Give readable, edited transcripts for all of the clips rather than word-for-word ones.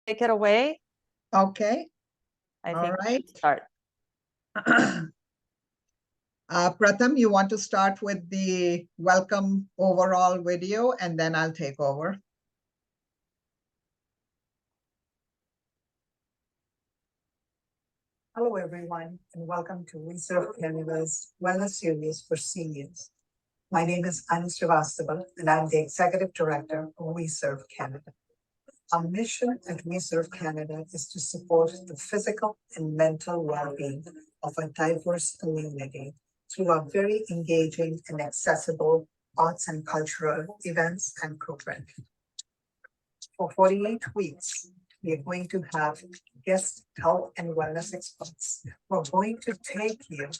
take it away. Okay. I All think we right. should start. Pratham, you want to start with the welcome overall video, and then I'll take over. Hello, everyone, and welcome to Vservecanada's Wellness Series for Seniors. My name is Anu Srivastava, and I'm the Executive Director of Vservecanada. Our mission at Vservecanada is to support the physical and mental well-being of a diverse community through our very engaging and accessible arts and cultural events and programming. For 48 weeks, we are going to have guest health and wellness experts who are going to take you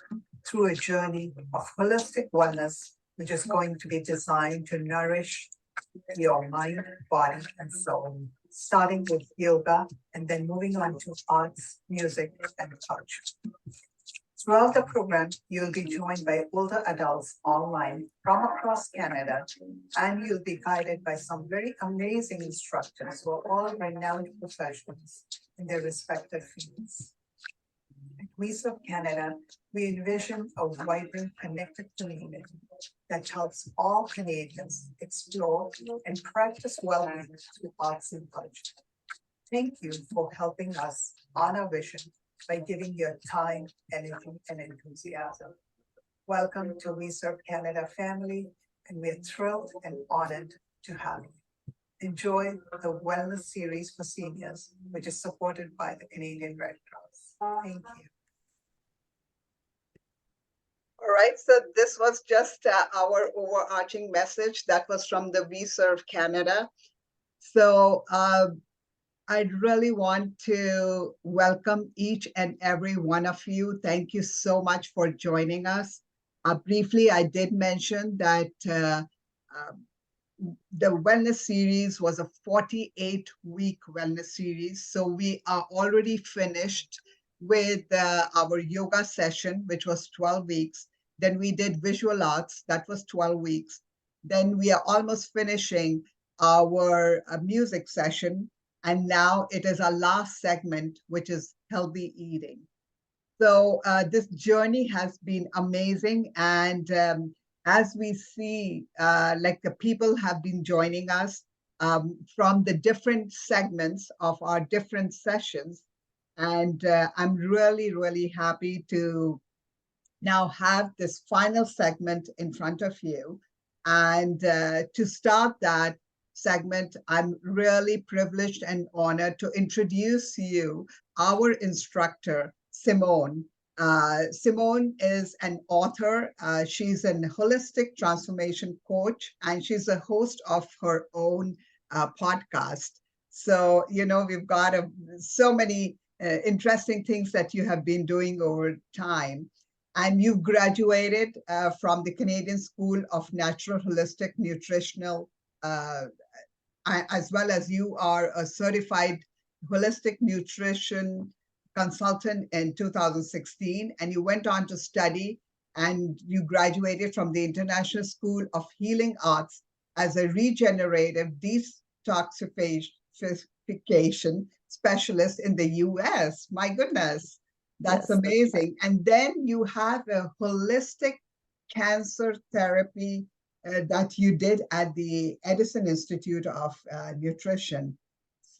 through a journey of holistic wellness, which is going to be designed to nourish your mind, body, and soul, starting with yoga and then moving on to arts, music, and culture. Throughout the program, you'll be joined by older adults online from across Canada, and you'll be guided by some very amazing instructors who are all renowned professionals in their respective fields. At Vservecanada, we envision a vibrant, connected community that helps all Canadians explore and practice well-being through arts and culture. Thank you for helping us on our vision by giving your time, energy, and enthusiasm. Welcome to Vservecanada family, and we're thrilled and honored to have you. Enjoy the Wellness Series for Seniors, which is supported by the Canadian Red Cross. Thank you. All right, so this was just our overarching message that was from the Vservecanada. So I'd really want to welcome each and every one of you. Thank you so much for joining us. Briefly, I did mention that the wellness series was a 48-week wellness series. So we are already finished with our yoga session, which was 12 weeks. Then we did visual arts, that was 12 weeks. Then we are almost finishing our music session. And now it is our last segment, which is healthy eating. So this journey has been amazing. And as we see, like the people have been joining us from the different segments of our different sessions. And I'm really, really happy to now have this final segment in front of you. And to start that segment, I'm really privileged and honored to introduce you our instructor, Simone. Simone is an author. She's an holistic transformation coach, and she's a host of her own podcast. So, you know, we've got so many interesting things that you have been doing over time. And you graduated from the Canadian School of Natural Holistic Nutritional, as well as you are a certified holistic nutrition consultant in 2016. And you went on to study and you graduated from the International School of Healing Arts as a regenerative detoxification specialist in the US. My goodness. That's Yes, amazing. And then you have a holistic cancer therapy that you did at the Edison Institute of Nutrition.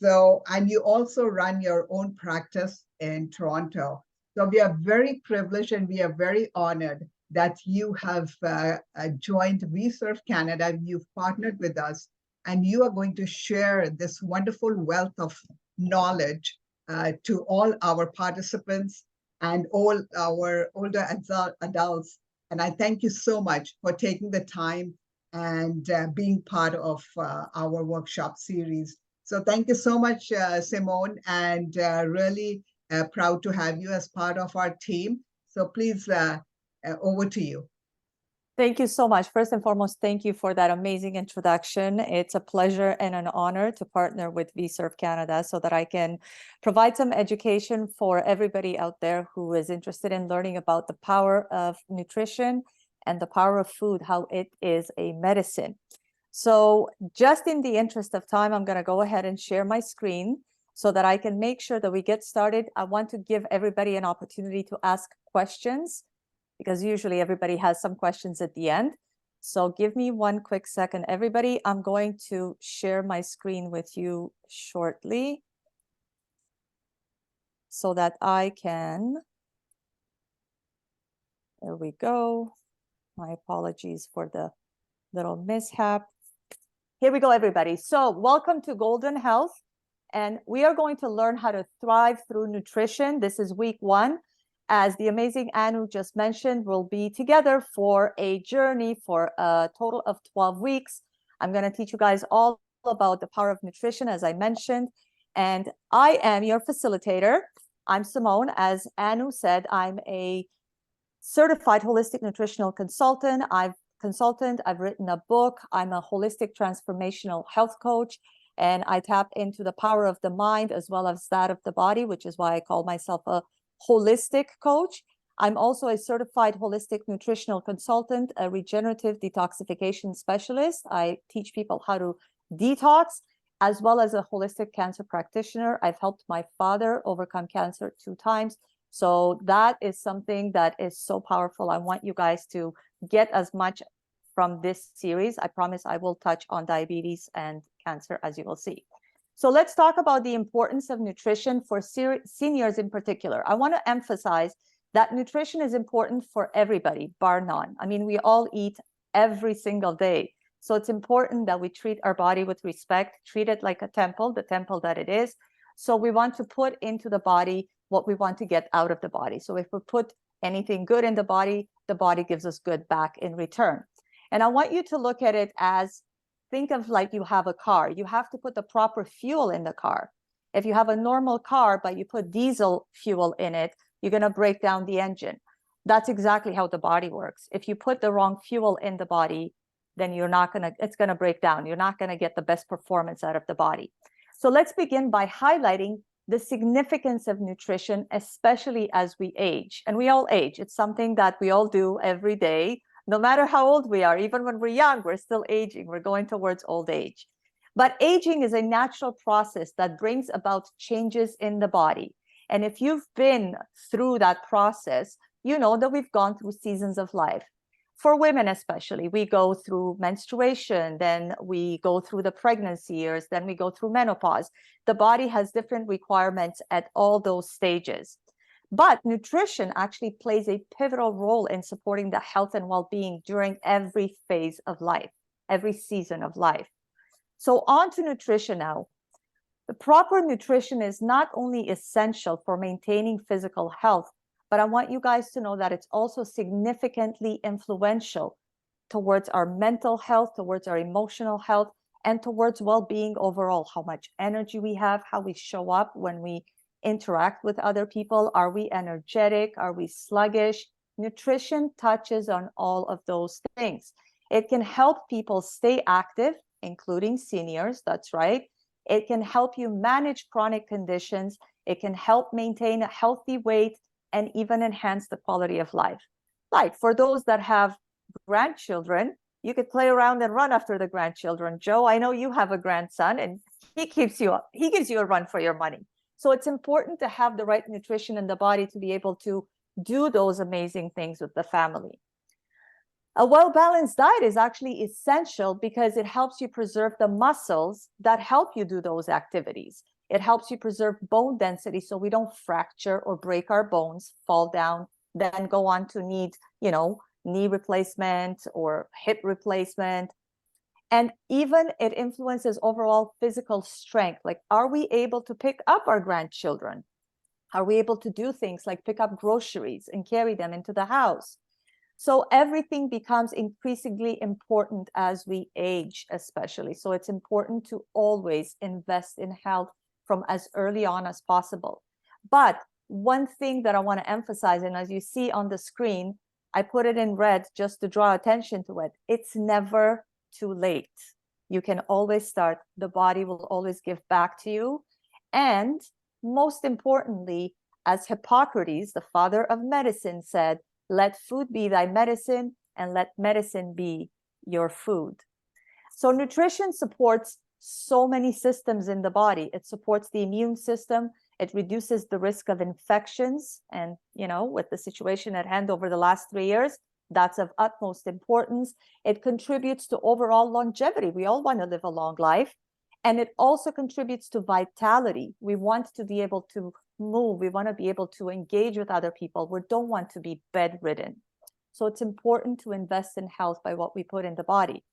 So, and you also run your own practice in Toronto. So we are very privileged and we are very honored that you have joined Vservecanada. You've partnered with us, and you are going to share this wonderful wealth of knowledge to all our participants and all our older adults. And I thank you so much for taking the time and being part of our workshop series. So thank you so much, Simone, and really proud to have you as part of our team. So please, over to you. Thank you so much. First and foremost, thank you for that amazing introduction. It's a pleasure and an honor to partner with Vservecanada so that I can provide some education for everybody out there who is interested in learning about the power of nutrition and the power of food, how it is a medicine. So just in the interest of time, I'm going to go ahead and share my screen so that I can make sure that we get started. I want to give everybody an opportunity to ask questions, because usually everybody has some questions at the end. So give me one quick second, everybody. I'm going to share my screen with you shortly so that I can, there we go. My apologies for the little mishap. Here we go, everybody. So welcome to Golden Health. And we are going to learn how to thrive through nutrition. This is week 1. As the amazing Anu just mentioned, we'll be together for a journey for a total of 12 weeks. I'm going to teach you guys all about the power of nutrition, as I mentioned. And I am your facilitator. I'm Simone. As Anu said, I'm a certified holistic nutritional consultant. I've written a book. I'm a holistic transformational health coach, and I tap into the power of the mind as well as that of the body, which is why I call myself a holistic coach. I'm also a certified holistic nutritional consultant, a regenerative detoxification specialist. I teach people how to detox, as well as a holistic cancer practitioner. I've helped my father overcome cancer 2 times. So that is something that is so powerful. I want you guys to get as much from this series. I promise I will touch on diabetes and cancer, as you will see. So let's talk about the importance of nutrition for seniors in particular. I want to emphasize that nutrition is important for everybody, bar none. I mean, we all eat every single day. So it's important that we treat our body with respect, treat it like a temple, the temple that it is. So we want to put into the body what we want to get out of the body. So if we put anything good in the body gives us good back in return. And I want you to look at it as, think of like you have a car. You have to put the proper fuel in the car. If you have a normal car, but you put diesel fuel in it, you're going to break down the engine. That's exactly how the body works. If you put the wrong fuel in the body, then it's going to break down. You're not going to get the best performance out of the body. So let's begin by highlighting the significance of nutrition, especially as we age. And we all age. It's something that we all do every day, no matter how old we are. Even when we're young, we're still aging. We're going towards old age. But aging is a natural process that brings about changes in the body. And if you've been through that process, you know that we've gone through seasons of life. For women especially, we go through menstruation, then we go through the pregnancy years, then we go through menopause. The body has different requirements at all those stages. But nutrition actually plays a pivotal role in supporting the health and well-being during every phase of life, every season of life. So on to nutrition now. The proper nutrition is not only essential for maintaining physical health, but I want you guys to know that it's also significantly influential towards our mental health, towards our emotional health, and towards well-being overall. How much energy we have, how we show up when we interact with other people. Are we energetic? Are we sluggish? Nutrition touches on all of those things. It can help people stay active, including seniors, that's right. It can help you manage chronic conditions. It can help maintain a healthy weight and even enhance the quality of life. Like for those that have grandchildren, you could play around and run after the grandchildren. Joe, I know you have a grandson and he gives you a run for your money. So it's important to have the right nutrition in the body to be able to do those amazing things with the family. A well-balanced diet is actually essential because it helps you preserve the muscles that help you do those activities. It helps you preserve bone density so we don't fracture or break our bones, fall down, then go on to need, knee replacement or hip replacement. And even it influences overall physical strength. Like, are we able to pick up our grandchildren? Are we able to do things like pick up groceries and carry them into the house? So everything becomes increasingly important as we age, especially. So it's important to always invest in health from as early on as possible. But one thing that I want to emphasize, and as you see on the screen, I put it in red just to draw attention to it. It's never too late. You can always start. The body will always give back to you. And most importantly, as Hippocrates, the father of medicine, said, let food be thy medicine and let medicine be your food. So nutrition supports so many systems in the body. It supports the immune system. It reduces the risk of infections. And, with the situation at hand over the last 3 years, that's of utmost importance. It contributes to overall longevity. We all want to live a long life. And it also contributes to vitality. We want to be able to move. We want to be able to engage with other people. We don't want to be bedridden. So it's important to invest in health by what we put in the body.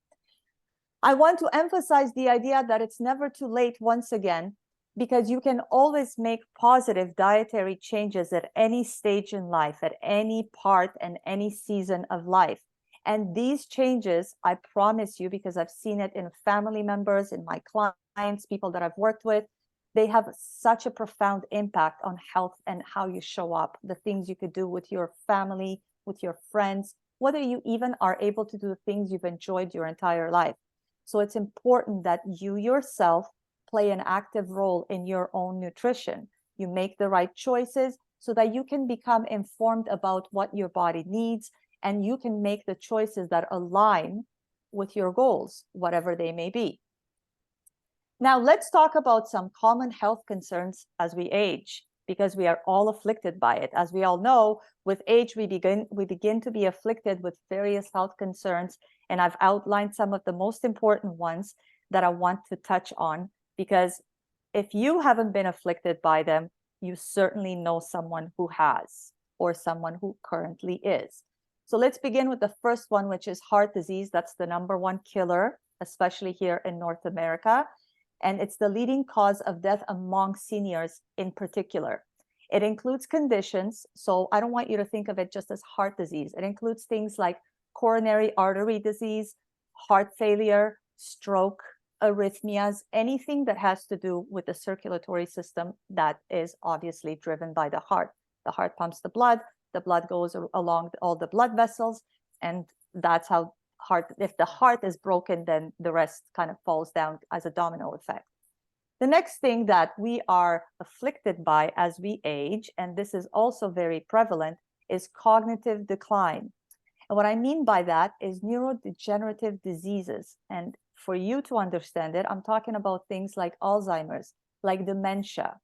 I want to emphasize the idea that it's never too late once again, because you can always make positive dietary changes at any stage in life, at any part and any season of life. And these changes, I promise you, because I've seen it in family members, in my clients, people that I've worked with, they have such a profound impact on health and how you show up, the things you could do with your family, with your friends, whether you even are able to do the things you've enjoyed your entire life. So it's important that you yourself play an active role in your own nutrition. You make the right choices so that you can become informed about what your body needs, and you can make the choices that align with your goals, whatever they may be. Now, let's talk about some common health concerns as we age, because we are all afflicted by it. As we all know, with age, we begin to be afflicted with various health concerns, and I've outlined some of the most important ones that I want to touch on, because if you haven't been afflicted by them, you certainly know someone who has, or someone who currently is. So let's begin with the first one, which is heart disease. That's the #1 killer, especially here in North America. And it's the leading cause of death among seniors in particular. It includes conditions. So I don't want you to think of it just as heart disease. It includes things like coronary artery disease, heart failure, stroke, arrhythmias, anything that has to do with the circulatory system that is obviously driven by the heart. The heart pumps the blood goes along all the blood vessels, and that's how if the heart is broken, then the rest kind of falls down as a domino effect. The next thing that we are afflicted by as we age, and this is also very prevalent, is cognitive decline. And what I mean by that is neurodegenerative diseases. And for you to understand it, I'm talking about things like Alzheimer's, like dementia.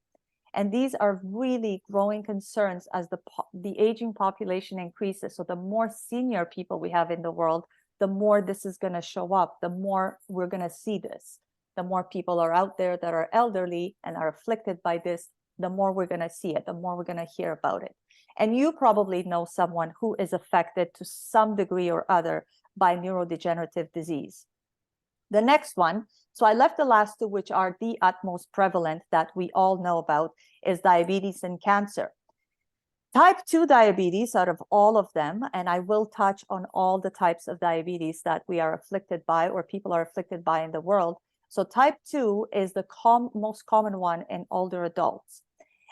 And these are really growing concerns as the aging population increases. So the more senior people we have in the world, the more this is going to show up, the more we're going to see this. The more people are out there that are elderly and are afflicted by this, the more we're going to see it, the more we're going to hear about it. And you probably know someone who is affected to some degree or other by neurodegenerative disease. The next one, so I left the last two, which are the utmost prevalent that we all know about, is diabetes and cancer. Type 2 diabetes, out of all of them, and I will touch on all the types of diabetes that we are afflicted by or people are afflicted by in the world. So type 2 is the most common one in older adults.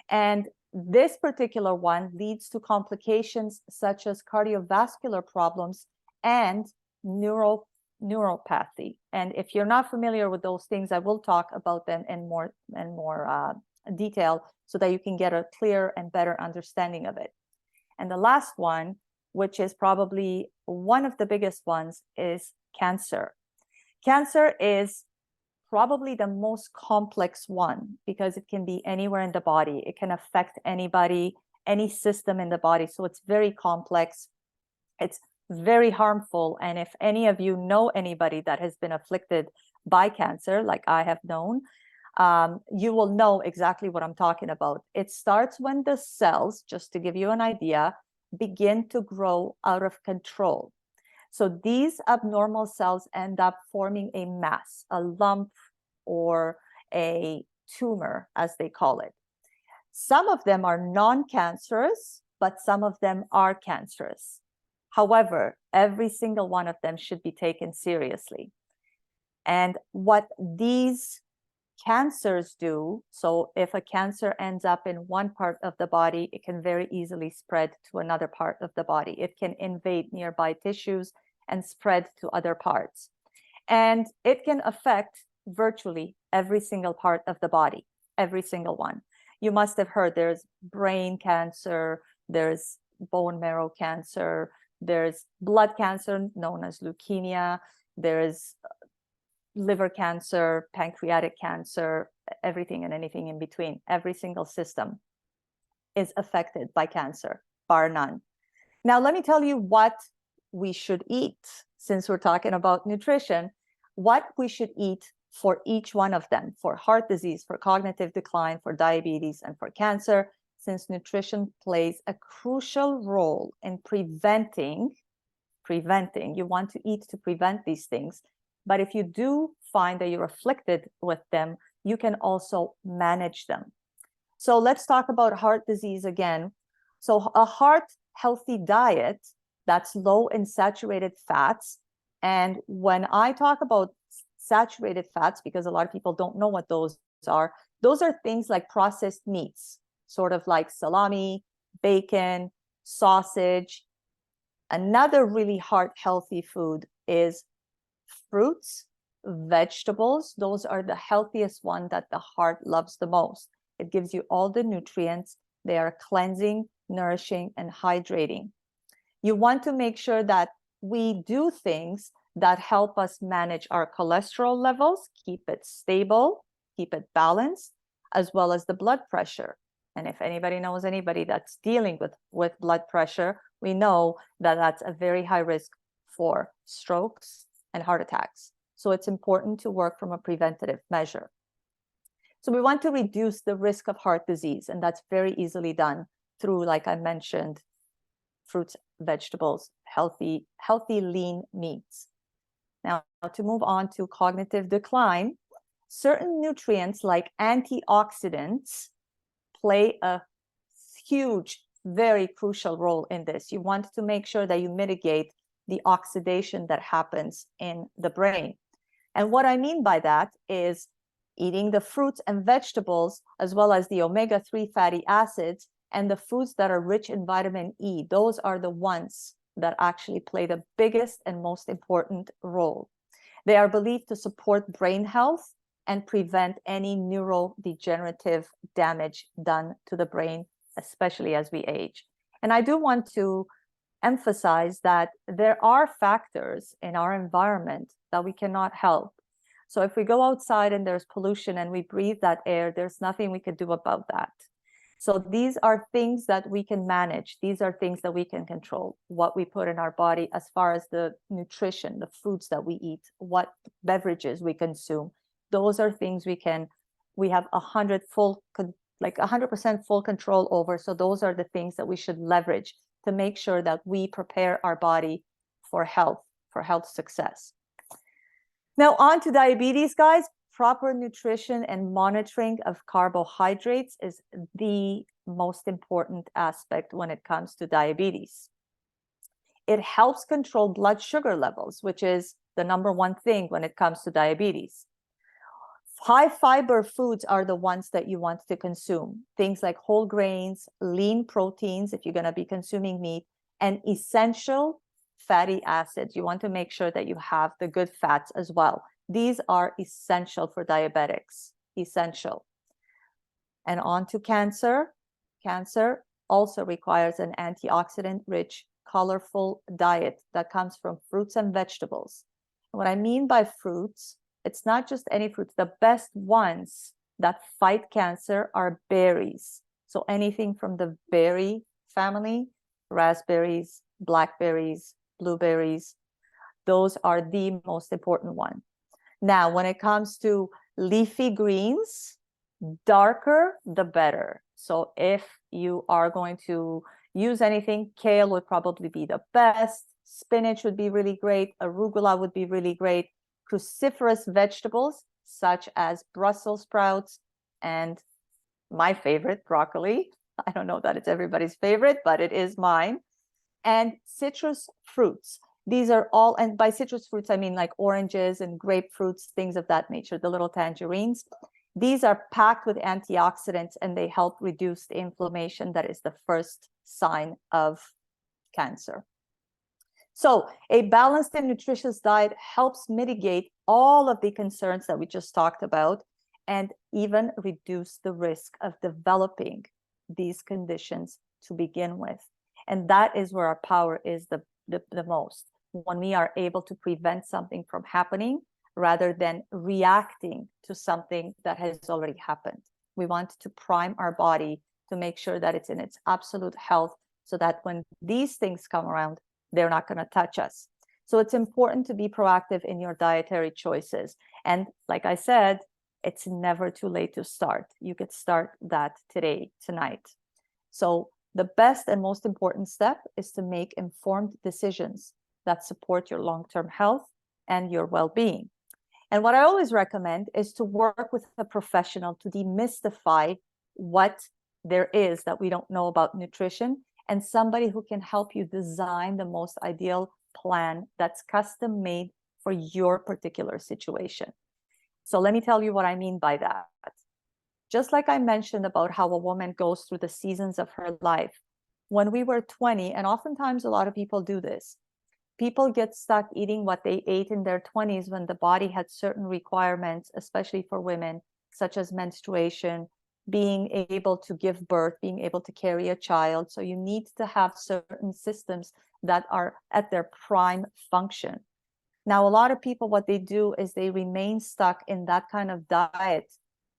And this particular one leads to complications such as cardiovascular problems and neuropathy. And if you're not familiar with those things, I will talk about them in more detail so that you can get a clear and better understanding of it. And the last one, which is probably one of the biggest ones, is cancer. Cancer is probably the most complex one because it can be anywhere in the body. It can affect anybody, any system in the body. So it's very complex. It's very harmful. And if any of you know anybody that has been afflicted by cancer, like I have known, you will know exactly what I'm talking about. It starts when the cells, just to give you an idea, begin to grow out of control. So these abnormal cells end up forming a mass, a lump, or a tumor, as they call it. Some of them are non-cancerous, but some of them are cancerous. However, every single one of them should be taken seriously. And what these cancers do, so if a cancer ends up in one part of the body, it can very easily spread to another part of the body. It can invade nearby tissues and spread to other parts. And it can affect virtually every single part of the body, every single one. You must have heard there's brain cancer, there's bone marrow cancer, there's blood cancer known as leukemia, there's liver cancer, pancreatic cancer, everything and anything in between. Every single system is affected by cancer, bar none. Now, let me tell you what we should eat, since we're talking about nutrition, what we should eat for each one of them, for heart disease, for cognitive decline, for diabetes, and for cancer, since nutrition plays a crucial role in preventing. You want to eat to prevent these things. But if you do find that you're afflicted with them, you can also manage them. So let's talk about heart disease again. So a heart healthy diet that's low in saturated fats. And when I talk about saturated fats, because a lot of people don't know what those are things like processed meats, sort of like salami, bacon, sausage. Another really heart healthy food is fruits, vegetables. Those are the healthiest one that the heart loves the most. It gives you all the nutrients. They are cleansing, nourishing, and hydrating. You want to make sure that we do things that help us manage our cholesterol levels, keep it stable, keep it balanced, as well as the blood pressure. And if anybody knows anybody that's dealing with blood pressure, we know that that's a very high risk for strokes and heart attacks. So it's important to work from a preventative measure. So we want to reduce the risk of heart disease, and that's very easily done through, like I mentioned, fruits, vegetables, healthy lean meats. Now, to move on to cognitive decline, certain nutrients like antioxidants play a huge, very crucial role in this. You want to make sure that you mitigate the oxidation that happens in the brain. And what I mean by that is eating the fruits and vegetables, as well as the omega-3 fatty acids and the foods that are rich in vitamin E. Those are the ones that actually play the biggest and most important role. They are believed to support brain health and prevent any neurodegenerative damage done to the brain, especially as we age. And I do want to emphasize that there are factors in our environment that we cannot help. So if we go outside and there's pollution and we breathe that air, there's nothing we can do about that. So these are things that we can manage. These are things that we can control, what we put in our body as far as the nutrition, the foods that we eat, what beverages we consume. Those are things we have 100% full control over. So those are the things that we should leverage to make sure that we prepare our body for health success. Now on to diabetes, guys. Proper nutrition and monitoring of carbohydrates is the most important aspect when it comes to diabetes. It helps control blood sugar levels, which is the number one thing when it comes to diabetes. High fiber foods are the ones that you want to consume. Things like whole grains, lean proteins, if you're going to be consuming meat, and essential fatty acids. You want to make sure that you have the good fats as well. These are essential for diabetics, essential. And on to cancer. Cancer also requires an antioxidant-rich, colorful diet that comes from fruits and vegetables. And what I mean by fruits, it's not just any fruits. The best ones that fight cancer are berries. So anything from the berry family, raspberries, blackberries, blueberries, those are the most important ones. Now, when it comes to leafy greens, darker, the better. So if you are going to use anything, kale would probably be the best. Spinach would be really great. Arugula would be really great. Cruciferous vegetables, such as Brussels sprouts and my favorite, broccoli. I don't know that it's everybody's favorite, but it is mine. And citrus fruits. These are all, and by citrus fruits, I mean like oranges and grapefruits, things of that nature, the little tangerines. These are packed with antioxidants and they help reduce the inflammation that is the first sign of cancer. So a balanced and nutritious diet helps mitigate all of the concerns that we just talked about and even reduce the risk of developing these conditions to begin with. And that is where our power is the most. When we are able to prevent something from happening, rather than reacting to something that has already happened. We want to prime our body to make sure that it's in its absolute health, so that when these things come around, they're not going to touch us. So it's important to be proactive in your dietary choices. And like I said, it's never too late to start. You could start that today, tonight. So the best and most important step is to make informed decisions that support your long-term health and your well-being. And what I always recommend is to work with a professional to demystify what there is that we don't know about nutrition, and somebody who can help you design the most ideal plan that's custom made for your particular situation. So let me tell you what I mean by that. Just like I mentioned about how a woman goes through the seasons of her life, when we were 20, and oftentimes a lot of people do this, people get stuck eating what they ate in their 20s when the body had certain requirements, especially for women, such as menstruation, being able to give birth, being able to carry a child. So you need to have certain systems that are at their prime function. Now, a lot of people, what they do is they remain stuck in that kind of diet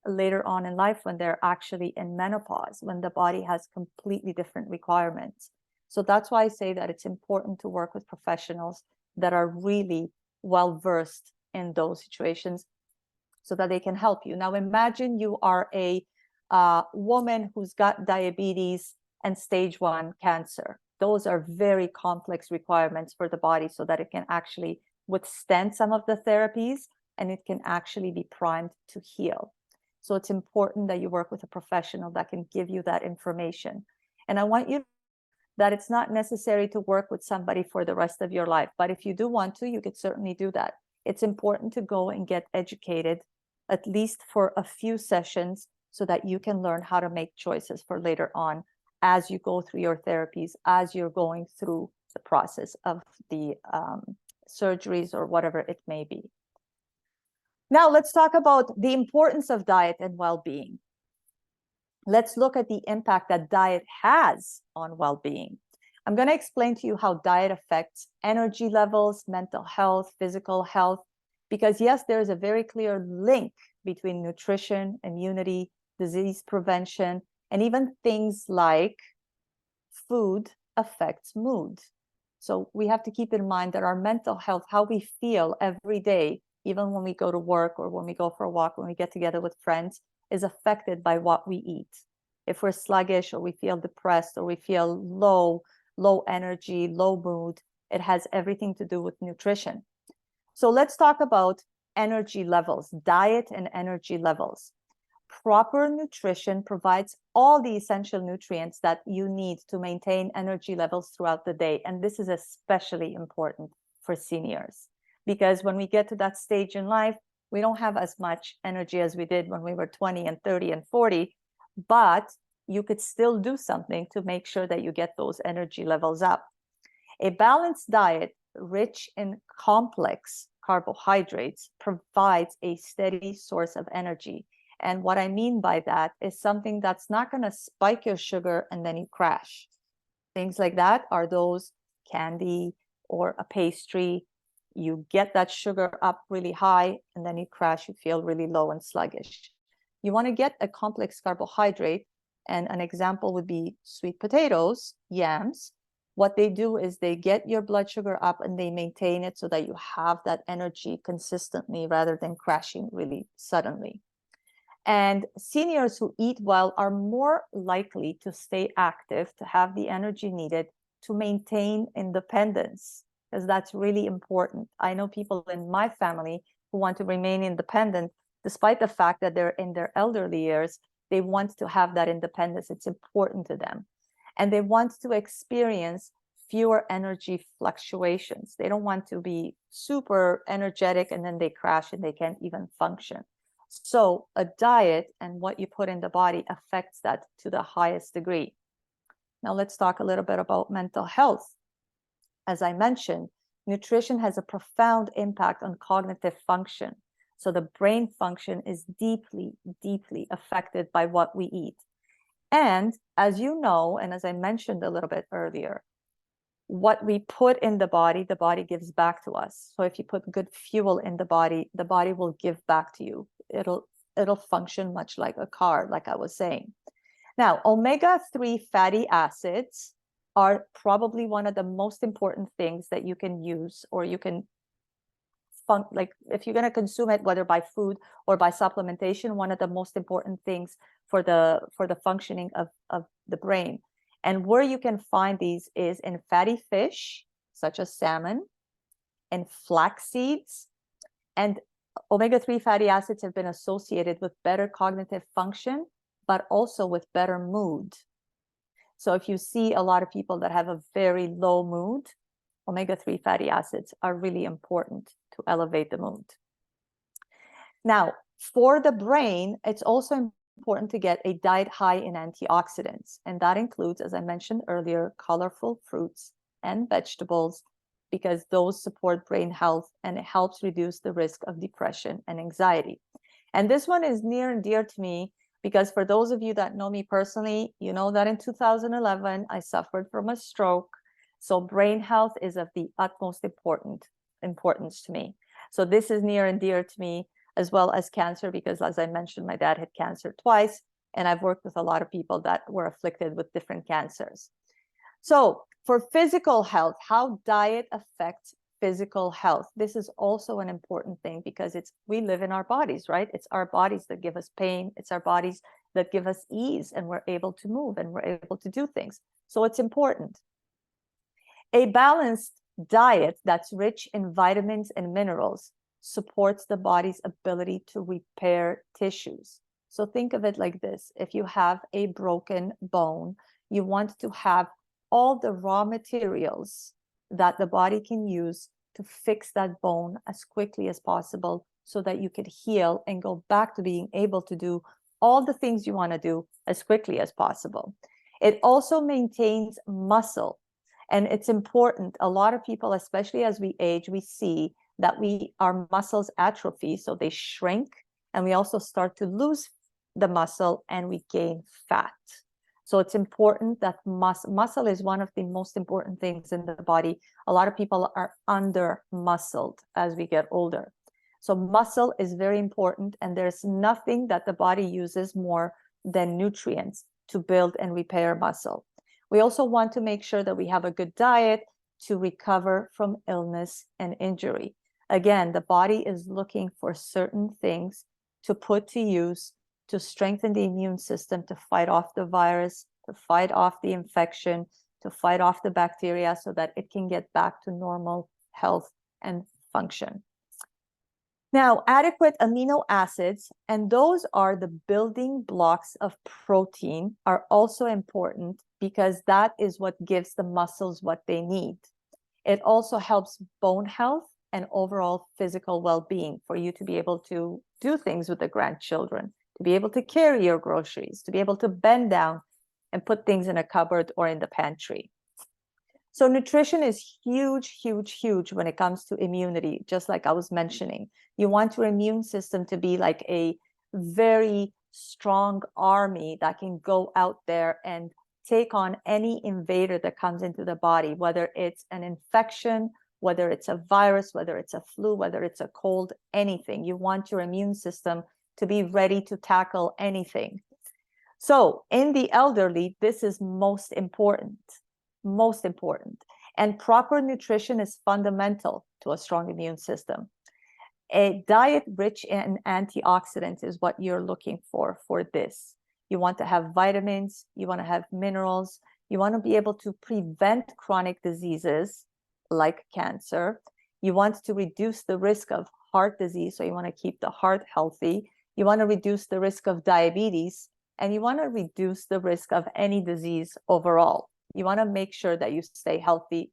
later on in life when they're actually in menopause, when the body has completely different requirements. So that's why I say that it's important to work with professionals that are really well versed in those situations so that they can help you. Now, imagine you are a woman who's got diabetes and stage 1 cancer. Those are very complex requirements for the body so that it can actually withstand some of the therapies and it can actually be primed to heal. So it's important that you work with a professional that can give you that information. And I want you to know that it's not necessary to work with somebody for the rest of your life, but if you do want to, you could certainly do that. It's important to go and get educated, at least for a few sessions, so that you can learn how to make choices for later on as you go through your therapies, as you're going through the process of the surgeries or whatever it may be. Now let's talk about the importance of diet and well-being. Let's look at the impact that diet has on well-being. I'm going to explain to you how diet affects energy levels, mental health, physical health, because yes, there is a very clear link between nutrition, immunity, disease prevention, and even things like food affects mood. So we have to keep in mind that our mental health, how we feel every day, even when we go to work or when we go for a walk, when we get together with friends, is affected by what we eat. If we're sluggish or we feel depressed or we feel low energy, low mood, it has everything to do with nutrition. So let's talk about energy levels, diet and energy levels. Proper nutrition provides all the essential nutrients that you need to maintain energy levels throughout the day. And this is especially important for seniors, because when we get to that stage in life, we don't have as much energy as we did when we were 20 and 30 and 40, but you could still do something to make sure that you get those energy levels up. A balanced diet rich in complex carbohydrates provides a steady source of energy. And what I mean by that is something that's not going to spike your sugar and then you crash. Things like that are those candy or a pastry. You get that sugar up really high and then you crash, you feel really low and sluggish. You want to get a complex carbohydrate, and an example would be sweet potatoes, yams. What they do is they get your blood sugar up and they maintain it so that you have that energy consistently rather than crashing really suddenly. And seniors who eat well are more likely to stay active, to have the energy needed to maintain independence, because that's really important. I know people in my family who want to remain independent, despite the fact that they're in their elderly years. They want to have that independence. It's important to them. And they want to experience fewer energy fluctuations. They don't want to be super energetic and then they crash and they can't even function. So a diet and what you put in the body affects that to the highest degree. Now let's talk a little bit about mental health. As I mentioned, nutrition has a profound impact on cognitive function. So the brain function is deeply, deeply affected by what we eat. And as you know, and as I mentioned a little bit earlier, what we put in the body gives back to us. So if you put good fuel in the body will give back to you. It'll function much like a car, like I was saying. Now, omega-3 fatty acids are probably one of the most important things that you can use, or you can like if you're going to consume it, whether by food or by supplementation, one of the most important things for the functioning of the brain. And where you can find these is in fatty fish, such as salmon, and flax seeds. And omega-3 fatty acids have been associated with better cognitive function, but also with better mood. So if you see a lot of people that have a very low mood, omega-3 fatty acids are really important to elevate the mood. Now, for the brain, it's also important to get a diet high in antioxidants. And that includes, as I mentioned earlier, colorful fruits and vegetables, because those support brain health and it helps reduce the risk of depression and anxiety. And this one is near and dear to me, because for those of you that know me personally, you know that in 2011, I suffered from a stroke. So brain health is of the utmost importance to me. So this is near and dear to me, as well as cancer, because as I mentioned, my dad had cancer twice, and I've worked with a lot of people that were afflicted with different cancers. So for physical health, how diet affects physical health. This is also an important thing, because we live in our bodies, right? It's our bodies that give us pain. It's our bodies that give us ease, and we're able to move and we're able to do things. So it's important. A balanced diet that's rich in vitamins and minerals supports the body's ability to repair tissues. So think of it like this. If you have a broken bone, you want to have all the raw materials that the body can use to fix that bone as quickly as possible, so that you could heal and go back to being able to do all the things you want to do as quickly as possible. It also maintains muscle. And it's important. A lot of people, especially as we age, we see that our muscles atrophy, so they shrink, and we also start to lose the muscle and we gain fat. So it's important that muscle is one of the most important things in the body. A lot of people are under muscled as we get older. So muscle is very important, and there's nothing that the body uses more than nutrients to build and repair muscle. We also want to make sure that we have a good diet to recover from illness and injury. Again, the body is looking for certain things to put to use to strengthen the immune system, to fight off the virus, to fight off the infection, to fight off the bacteria, so that it can get back to normal health and function. Now, adequate amino acids, and those are the building blocks of protein, are also important, because that is what gives the muscles what they need. It also helps bone health and overall physical well-being, for you to be able to do things with the grandchildren, to be able to carry your groceries, to be able to bend down and put things in a cupboard or in the pantry. So nutrition is huge, huge, huge when it comes to immunity, just like I was mentioning. You want your immune system to be like a very strong army that can go out there and take on any invader that comes into the body, whether it's an infection, whether it's a virus, whether it's a flu, whether it's a cold, anything. You want your immune system to be ready to tackle anything. So in the elderly, this is most important. And proper nutrition is fundamental to a strong immune system. A diet rich in antioxidants is what you're looking for this. You want to have vitamins, you want to have minerals, you want to be able to prevent chronic diseases like cancer. You want to reduce the risk of heart disease, so you want to keep the heart healthy. You want to reduce the risk of diabetes, and you want to reduce the risk of any disease overall. You want to make sure that you stay healthy,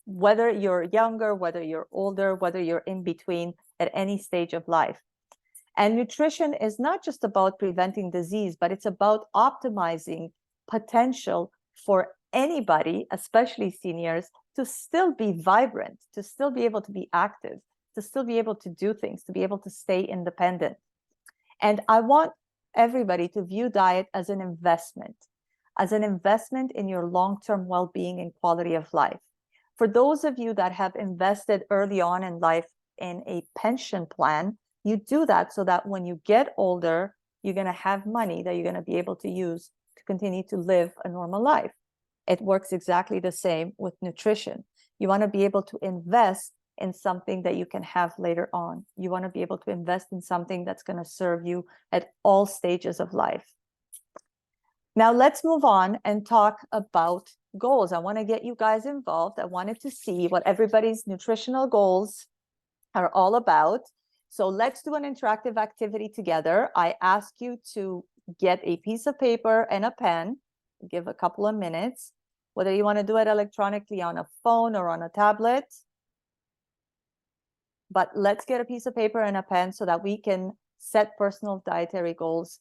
whether you're younger, whether you're older, whether you're in between, at any stage of life. And nutrition is not just about preventing disease, but it's about optimizing potential for anybody, especially seniors, to still be vibrant, to still be able to be active, to still be able to do things, to be able to stay independent. And I want everybody to view diet as an investment in your long-term well-being and quality of life. For those of you that have invested early on in life in a pension plan, you do that so that when you get older, you're going to have money that you're going to be able to use to continue to live a normal life. It works exactly the same with nutrition. You want to be able to invest in something that you can have later on. You want to be able to invest in something that's going to serve you at all stages of life. Now let's move on and talk about goals. I want to get you guys involved. I wanted to see what everybody's nutritional goals are all about. So let's do an interactive activity together. I ask you to get a piece of paper and a pen. Give a couple of minutes, whether you want to do it electronically on a phone or on a tablet. But let's get a piece of paper and a pen so that we can set personal dietary goals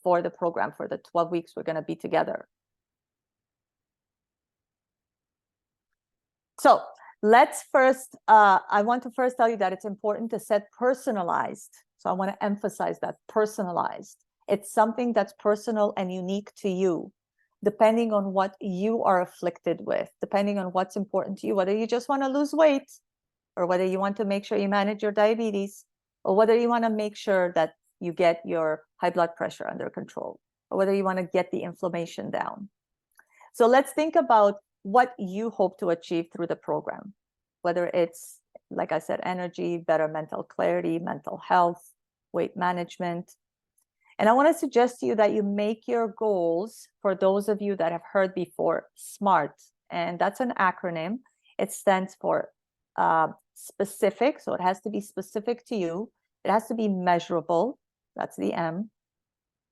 for the program, for the 12 weeks we're going to be together. So let's first, I want to first tell you that it's important to set personalized. So I want to emphasize that personalized. It's something that's personal and unique to you, depending on what you are afflicted with, depending on what's important to you, whether you just want to lose weight, or whether you want to make sure you manage your diabetes, or whether you want to make sure that you get your high blood pressure under control, or whether you want to get the inflammation down. So let's think about what you hope to achieve through the program, whether it's, like I said, energy, better mental clarity, mental health, weight management. And I want to suggest to you that you make your goals, for those of you that have heard before, SMART. And that's an acronym. It stands for specific. So it has to be specific to you. It has to be measurable. That's the M.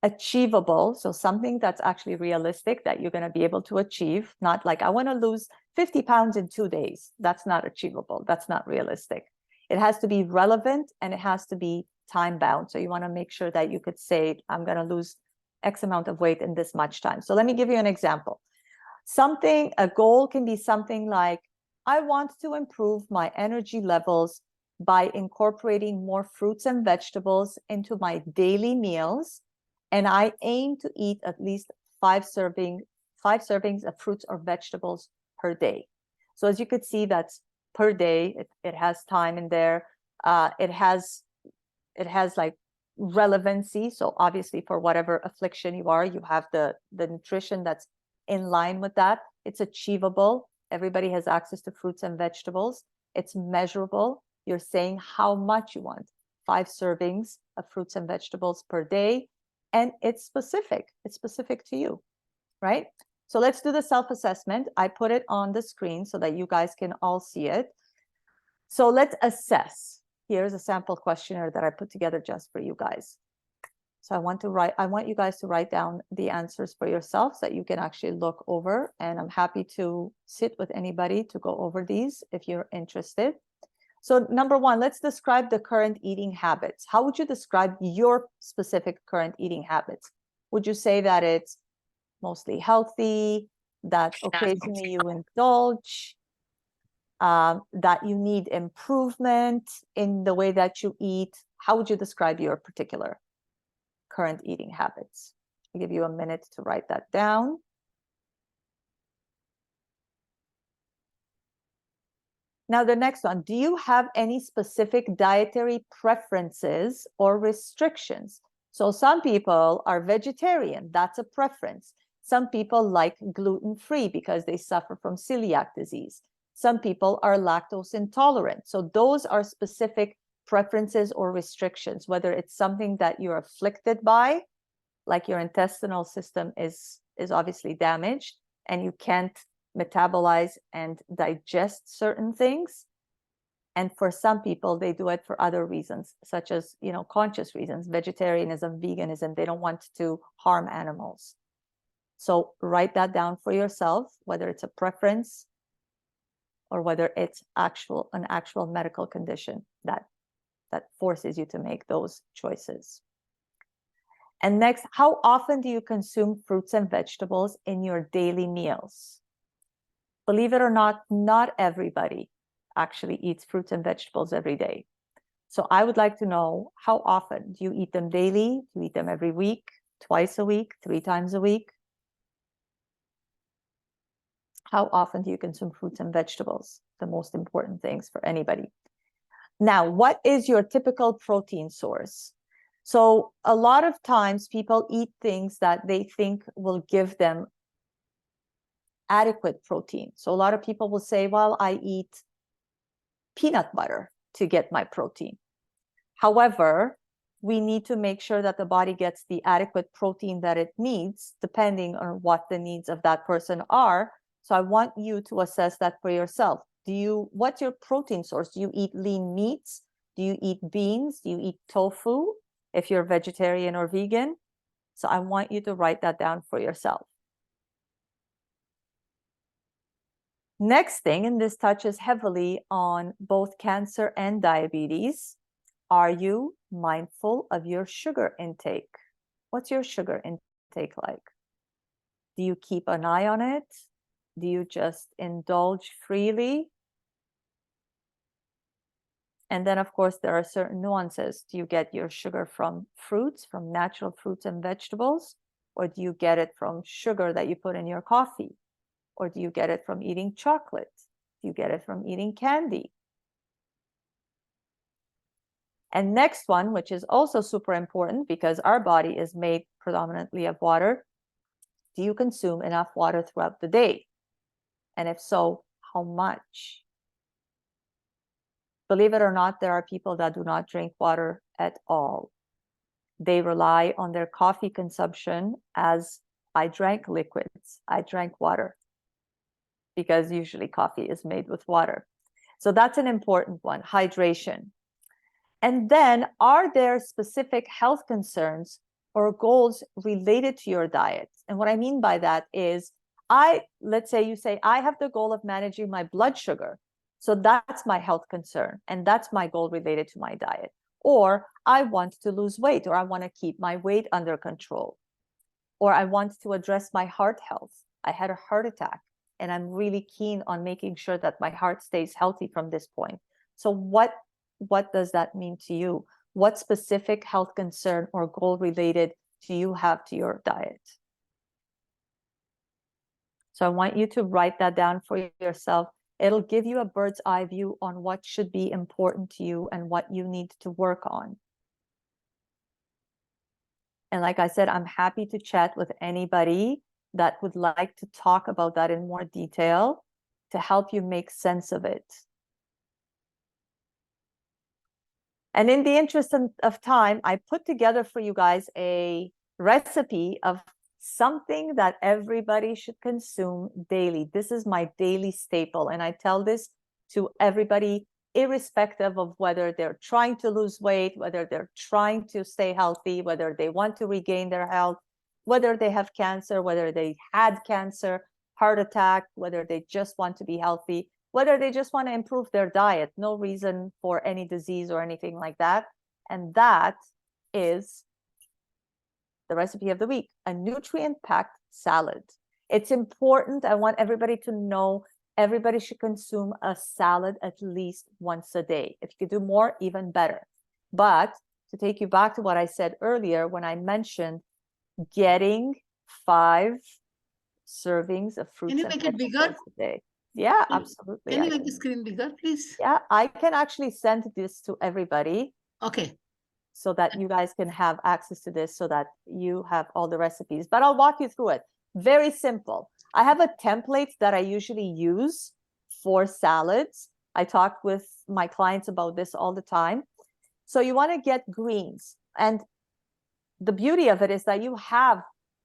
Achievable. So something that's actually realistic that you're going to be able to achieve. Not like, I want to lose 50 pounds in 2 days. That's not achievable. That's not realistic. It has to be relevant and it has to be time bound. So you want to make sure that you could say, I'm going to lose X amount of weight in this much time. So let me give you an example. A goal can be something like, I want to improve my energy levels by incorporating more fruits and vegetables into my daily meals. And I aim to eat at least 5 servings of fruits or vegetables per day. So as you could see, that's per day. It has time in there. It has like relevancy. So obviously for whatever affliction you are, you have the nutrition that's in line with that. It's achievable. Everybody has access to fruits and vegetables. It's measurable. You're saying how much you want. 5 servings of fruits and vegetables per day. And it's specific. It's specific to you, right? So let's do the self-assessment. I put it on the screen so that you guys can all see it. So let's assess. Here's a sample questionnaire that I put together just for you guys. So I want you guys to write down the answers for yourselves that you can actually look over. And I'm happy to sit with anybody to go over these if you're interested. So number 1, let's describe the current eating habits. How would you describe your specific current eating habits? Would you say that it's mostly healthy, that occasionally you indulge, that you need improvement in the way that you eat? How would you describe your particular current eating habits? I'll give you a minute to write that down. Now, the next one, do you have any specific dietary preferences or restrictions? So some people are vegetarian, that's a preference. Some people like gluten-free because they suffer from celiac disease. Some people are lactose intolerant. So those are specific preferences or restrictions, whether it's something that you're afflicted by, like your intestinal system is obviously damaged and you can't metabolize and digest certain things. And for some people, they do it for other reasons, such as, conscious reasons, vegetarianism, veganism, they don't want to harm animals. So write that down for yourself, whether it's a preference or whether it's an actual medical condition that forces you to make those choices. And next, how often do you consume fruits and vegetables in your daily meals? Believe it or not everybody actually eats fruits and vegetables every day. So I would like to know, how often do you eat them daily? Do you eat them every week, twice a week, 3 times a week? How often do you consume fruits and vegetables? The most important things for anybody. Now, what is your typical protein source? So a lot of times people eat things that they think will give them adequate protein. So a lot of people will say, well, I eat peanut butter to get my protein. However, we need to make sure that the body gets the adequate protein that it needs, depending on what the needs of that person are. So I want you to assess that for yourself. What's your protein source? Do you eat lean meats? Do you eat beans? Do you eat tofu if you're vegetarian or vegan? So I want you to write that down for yourself. Next thing, and this touches heavily on both cancer and diabetes, are you mindful of your sugar intake? What's your sugar intake like? Do you keep an eye on it? Do you just indulge freely? And then, of course, there are certain nuances. Do you get your sugar from fruits, from natural fruits and vegetables? Or do you get it from sugar that you put in your coffee? Or do you get it from eating chocolate? Do you get it from eating candy? And next one, which is also super important because our body is made predominantly of water. Do you consume enough water throughout the day? And if so, how much? Believe it or not, there are people that do not drink water at all. They rely on their coffee consumption as I drank liquids, I drank water, because usually coffee is made with water. So that's an important one, hydration. And then, are there specific health concerns or goals related to your diet? And what I mean by that is, let's say you say, I have the goal of managing my blood sugar. So that's my health concern. And that's my goal related to my diet. Or I want to lose weight, or I want to keep my weight under control. Or I want to address my heart health. I had a heart attack, and I'm really keen on making sure that my heart stays healthy from this point. So what does that mean to you? What specific health concern or goal related do you have to your diet? So I want you to write that down for yourself. It'll give you a bird's eye view on what should be important to you and what you need to work on. And like I said, I'm happy to chat with anybody that would like to talk about that in more detail to help you make sense of it. And in the interest of time, I put together for you guys a recipe of something that everybody should consume daily. This is my daily staple. And I tell this to everybody, irrespective of whether they're trying to lose weight, whether they're trying to stay healthy, whether they want to regain their health, whether they have cancer, whether they had cancer, heart attack, whether they just want to be healthy, whether they just want to improve their diet, no reason for any disease or anything like that. And that is the recipe of the week, a nutrient-packed salad. It's important. I want everybody to know everybody should consume a salad at least once a day. If you could do more, even better. But to take you back to what I said earlier, when I mentioned getting 5 servings of fruits Can you and make it bigger? vegetables a day. Yeah, Can- absolutely. Can I you make can. the screen bigger, please? Yeah, I can actually send this to everybody Okay. so that you guys can have access to this, so that you have all the recipes. But I'll walk you through it. Very simple. I have a template that I usually use for salads. I talk with my clients about this all the time. So you want to get greens. And the beauty of it is that you have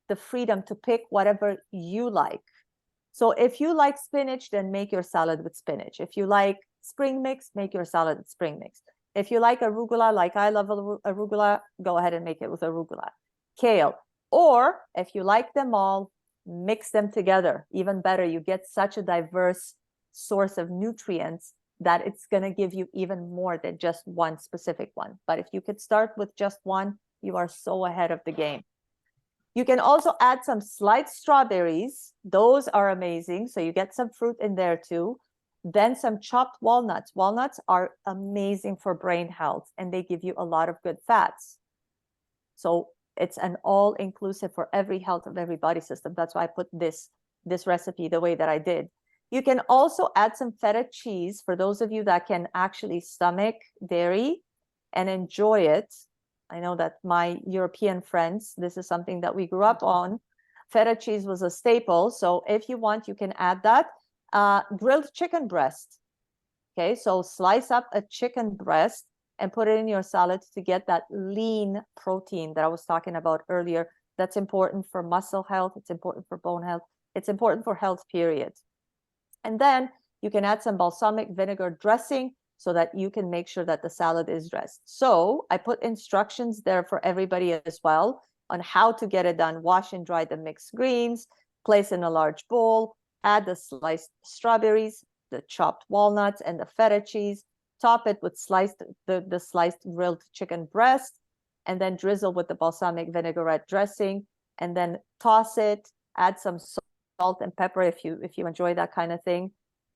the freedom to pick whatever you like. So if you like spinach, then make your salad with spinach. If you like spring mix, make your salad with spring mix. If you like arugula, like I love arugula, go ahead and make it with arugula. Kale. Or if you like them all, mix them together. Even better, you get such a diverse source of nutrients that it's going to give you even more than just one specific one. But if you could start with just one, you are so ahead of the game. You can also add some sliced strawberries. Those are amazing. So you get some fruit in there too. Then some chopped walnuts. Walnuts are amazing for brain health, and they give you a lot of good fats. So it's an all-inclusive for every health of every body system. That's why I put this this recipe the way that I did. You can also add some feta cheese for those of you that can actually stomach dairy and enjoy it. I know that my European friends, this is something that we grew up on. Feta cheese was a staple. So if you want, you can add that. Grilled chicken breast. Okay, so slice up a chicken breast and put it in your salad to get that lean protein that I was talking about earlier. That's important for muscle health. It's important for bone health. It's important for health, period. And then you can add some balsamic vinegar dressing so that you can make sure that the salad is dressed. So I put instructions there for everybody as well on how to get it done. Wash and dry the mixed greens, place in a large bowl, add the sliced strawberries, the chopped walnuts, and the feta cheese. Top it with the sliced grilled chicken breast, and then drizzle with the balsamic vinaigrette dressing, and then toss it. Add some salt and pepper if you enjoy that kind of thing,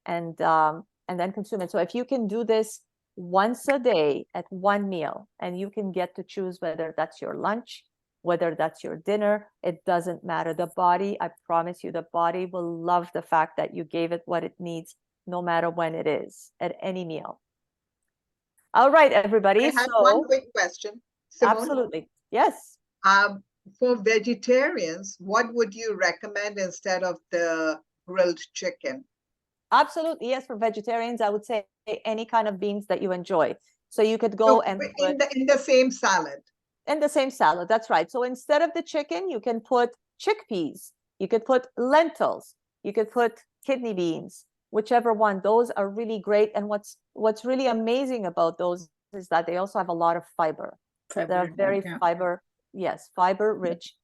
and then consume it. So if you can do this once a day at one meal, and you can get to choose whether that's your lunch, whether that's your dinner, it doesn't matter. The body, I promise you, the body will love the fact that you gave it what it needs, no matter when it is, at any meal. All right, everybody. I have one quick question, Simone. Absolutely. Yes. For vegetarians, what would you recommend instead of the grilled chicken? Absolutely. Yes. For vegetarians, I would say any kind of beans that you enjoy. So you could go and put in the same salad. In the same salad. That's right. So instead of the chicken, you can put chickpeas. You could put lentils. You could put kidney beans, whichever one. Those are really great. And what's really amazing about those is that they also have a lot of fiber. They're very fiber rich,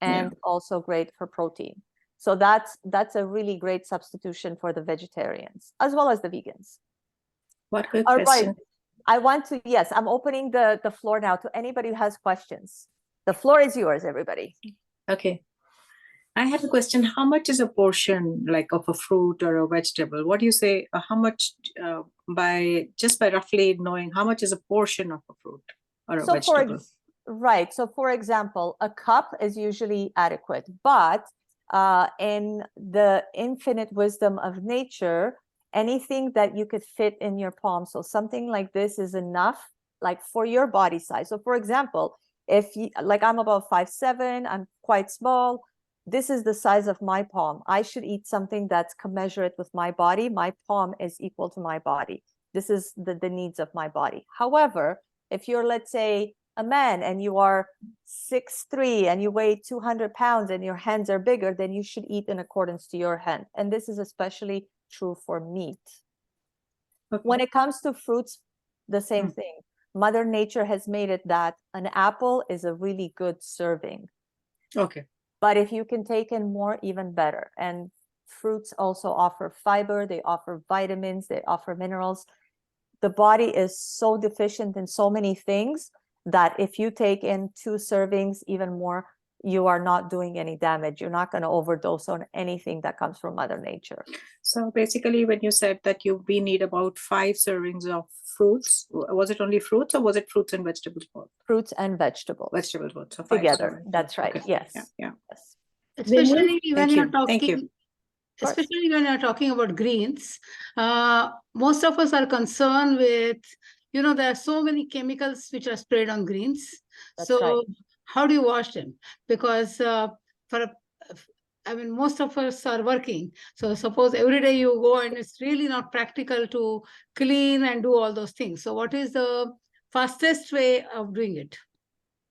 and also great for protein. So that's a really great substitution for the vegetarians as well as the vegans. What good All question. right. I want to, yes, I'm opening the floor now to anybody who has questions. The floor is yours, everybody. Okay. I have a question. How much is a portion like of a fruit or a vegetable? What do you say? How much by roughly knowing how much is a portion of a fruit or a vegetable? Right. So for example, a cup is usually adequate, but in the infinite wisdom of nature, anything that you could fit in your palm. So something like this is enough, like for your body size. So for example, if you, like I'm about 5'7", I'm quite small. This is the size of my palm. I should eat something that's commensurate with my body. My palm is equal to my body. This is the needs of my body. However, if you're, let's say, a man and you are 6'3" and you weigh 200 pounds and your hands are bigger, then you should eat in accordance to your hand. And this is especially true for meat. Okay. When it comes to fruits, the same thing. Mother Nature has made it that an apple is a really good serving. Okay. But if you can take in more, even better. And fruits also offer fiber, they offer vitamins, they offer minerals. The body is so deficient in so many things that if you take in 2 servings, even more, you are not doing any damage. You're not going to overdose on anything that comes from Mother Nature. So basically, when you said that we need about 5 servings of fruits, was it only fruits or was it fruits and vegetables both? Fruits and vegetables. Vegetables both. So 5 together. servings. That's right. Okay. Yes. Yeah. Yes. Especially when you're Thank you. talking, especially when you're talking about greens, most of us are concerned with, there are so many chemicals which are sprayed on greens. That's so right. how do you wash them? Because most of us are working. So suppose every day you go and it's really not practical to clean and do all those things. So what is the fastest way of doing it?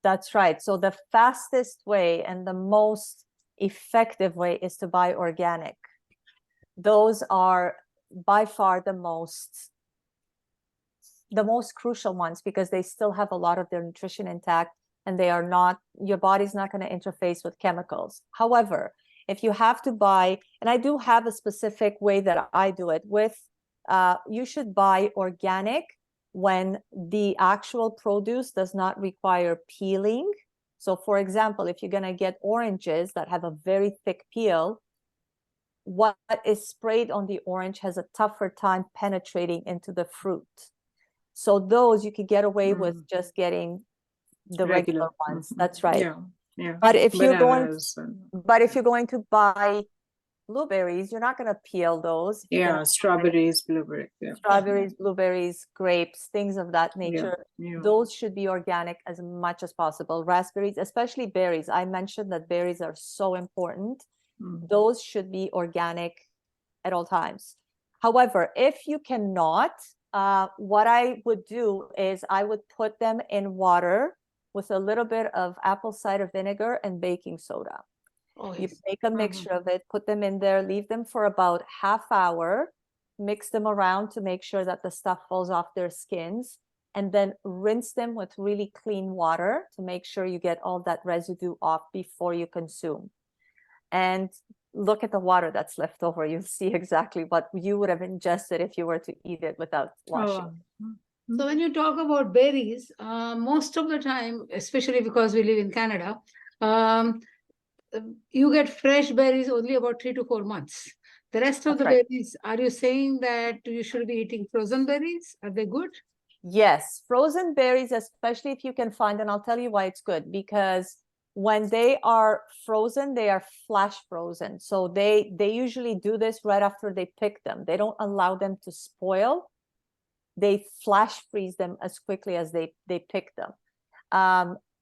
That's right. So the fastest way and the most effective way is to buy organic. Those are by far the most crucial ones because they still have a lot of their nutrition intact and they are not, your body's not going to interface with chemicals. However, if you have to buy, and I do have a specific way that I do it with, you should buy organic when the actual produce does not require peeling. So for example, if you're going to get oranges that have a very thick peel, what is sprayed on the orange has a tougher time penetrating into the fruit. So those you could get away with just getting the regular ones. That's right. Yeah. But if you're going to buy blueberries, you're not going to peel those. If you're Yeah, gonna strawberries, blueberry. Yeah. strawberries, blueberries, grapes, things of that Yeah. nature. Yeah. Those should be organic as much as possible. Raspberries, especially berries. I mentioned that berries are so important. Mm. Those should be organic at all times. However, if you cannot, what I would do is I would put them in water with a little bit of apple cider vinegar and baking soda. Oh, You yes. make a mixture of it, put them in there, leave them for about half hour, mix them around to make sure that the stuff falls off their skins, and then rinse them with really clean water to make sure you get all that residue off before you consume. And look at the water that's left over. You'll see exactly what you would have ingested if you were to eat it without washing. Oh. So when you talk about berries, most of the time, especially because we live in Canada, you get fresh berries only about 3 to 4 months. The rest of That's the right. berries, are you saying that you should be eating frozen berries? Are they good? Yes, frozen berries, especially if you can find, and I'll tell you why it's good, because when they are frozen, they are flash frozen. So they usually do this right after they pick them. They don't allow them to spoil. They flash freeze them as quickly as they pick them.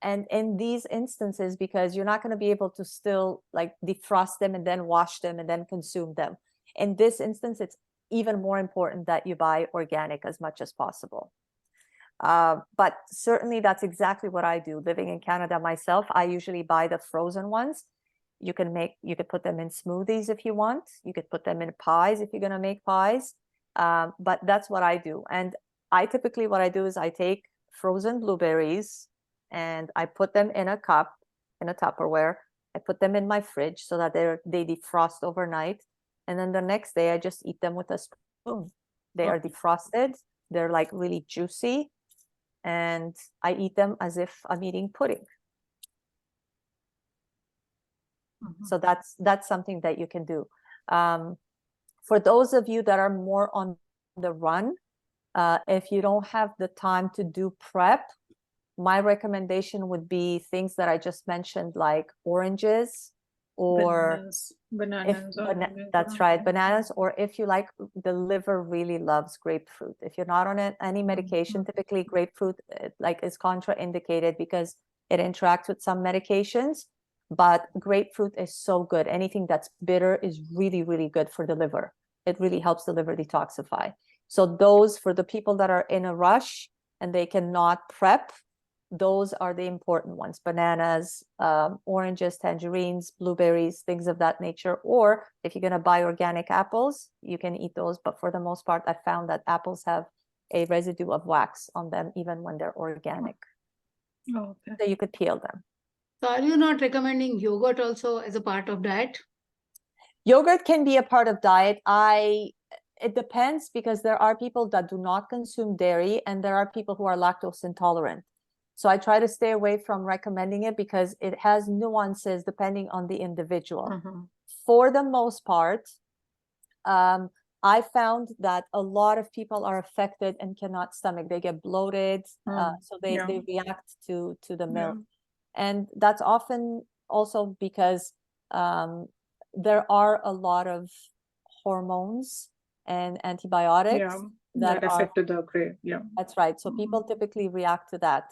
And in these instances, because you're not going to be able to still like defrost them and then wash them and then consume them. In this instance, it's even more important that you buy organic as much as possible. But certainly that's exactly what I do. Living in Canada myself, I usually buy the frozen ones. You could put them in smoothies if you want. You could put them in pies if you're going to make pies. But that's what I do. And typically what I do is I take frozen blueberries and I put them in a cup, in a Tupperware. I put them in my fridge so that they defrost overnight. And then the next day I just eat them with a spoon. They are defrosted. They're like really juicy. And I eat them as if I'm eating pudding. So that's something that you can do. For those of you that are more on the run, if you don't have the time to do prep, my recommendation would be things that I just mentioned, like oranges or Bananas. that's right, bananas, or if you like, the liver really loves grapefruit. If you're not on any medication, typically grapefruit like is contraindicated because it interacts with some medications, but grapefruit is so good. Anything that's bitter is really, really good for the liver. It really helps the liver detoxify. So those, for the people that are in a rush and they cannot prep, those are the important ones: bananas, oranges, tangerines, blueberries, things of that nature. Or if you're going to buy organic apples, you can eat those. But for the most part, I found that apples have a residue of wax on them, even when they're organic. Oh, okay. So you could peel them. So are you not recommending yogurt also as a part of diet? Yogurt can be a part of diet. It depends, because there are people that do not consume dairy and there are people who are lactose intolerant. So I try to stay away from recommending it because it has nuances depending on the individual. For the most part, I found that a lot of people are affected and cannot stomach. They get bloated, so they react to the milk. And that's often also because there are a lot of hormones and antibiotics that affected the grade. Yeah, that's right. So people typically react to that.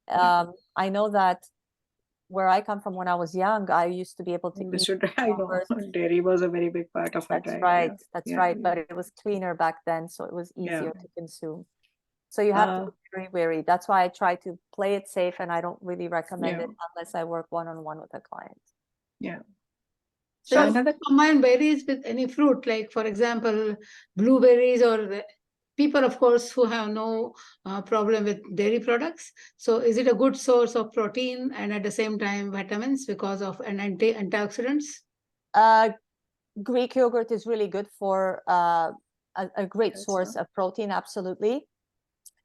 I know that where I come from, when I was young, I used to be able to eat I know dairy was a very big part of our diet. right. That's right. But it was cleaner back then, so it was easier to consume. So you have to be very wary. That's why I try to play it safe, and I don't really recommend it unless I work one-on-one with a client. Yeah. So you combine berries with any fruit, like for example, blueberries, or people, of course, who have no problem with dairy products. So is it a good source of protein and at the same time vitamins because of an antioxidants? Greek yogurt is really good for a great source of protein, absolutely.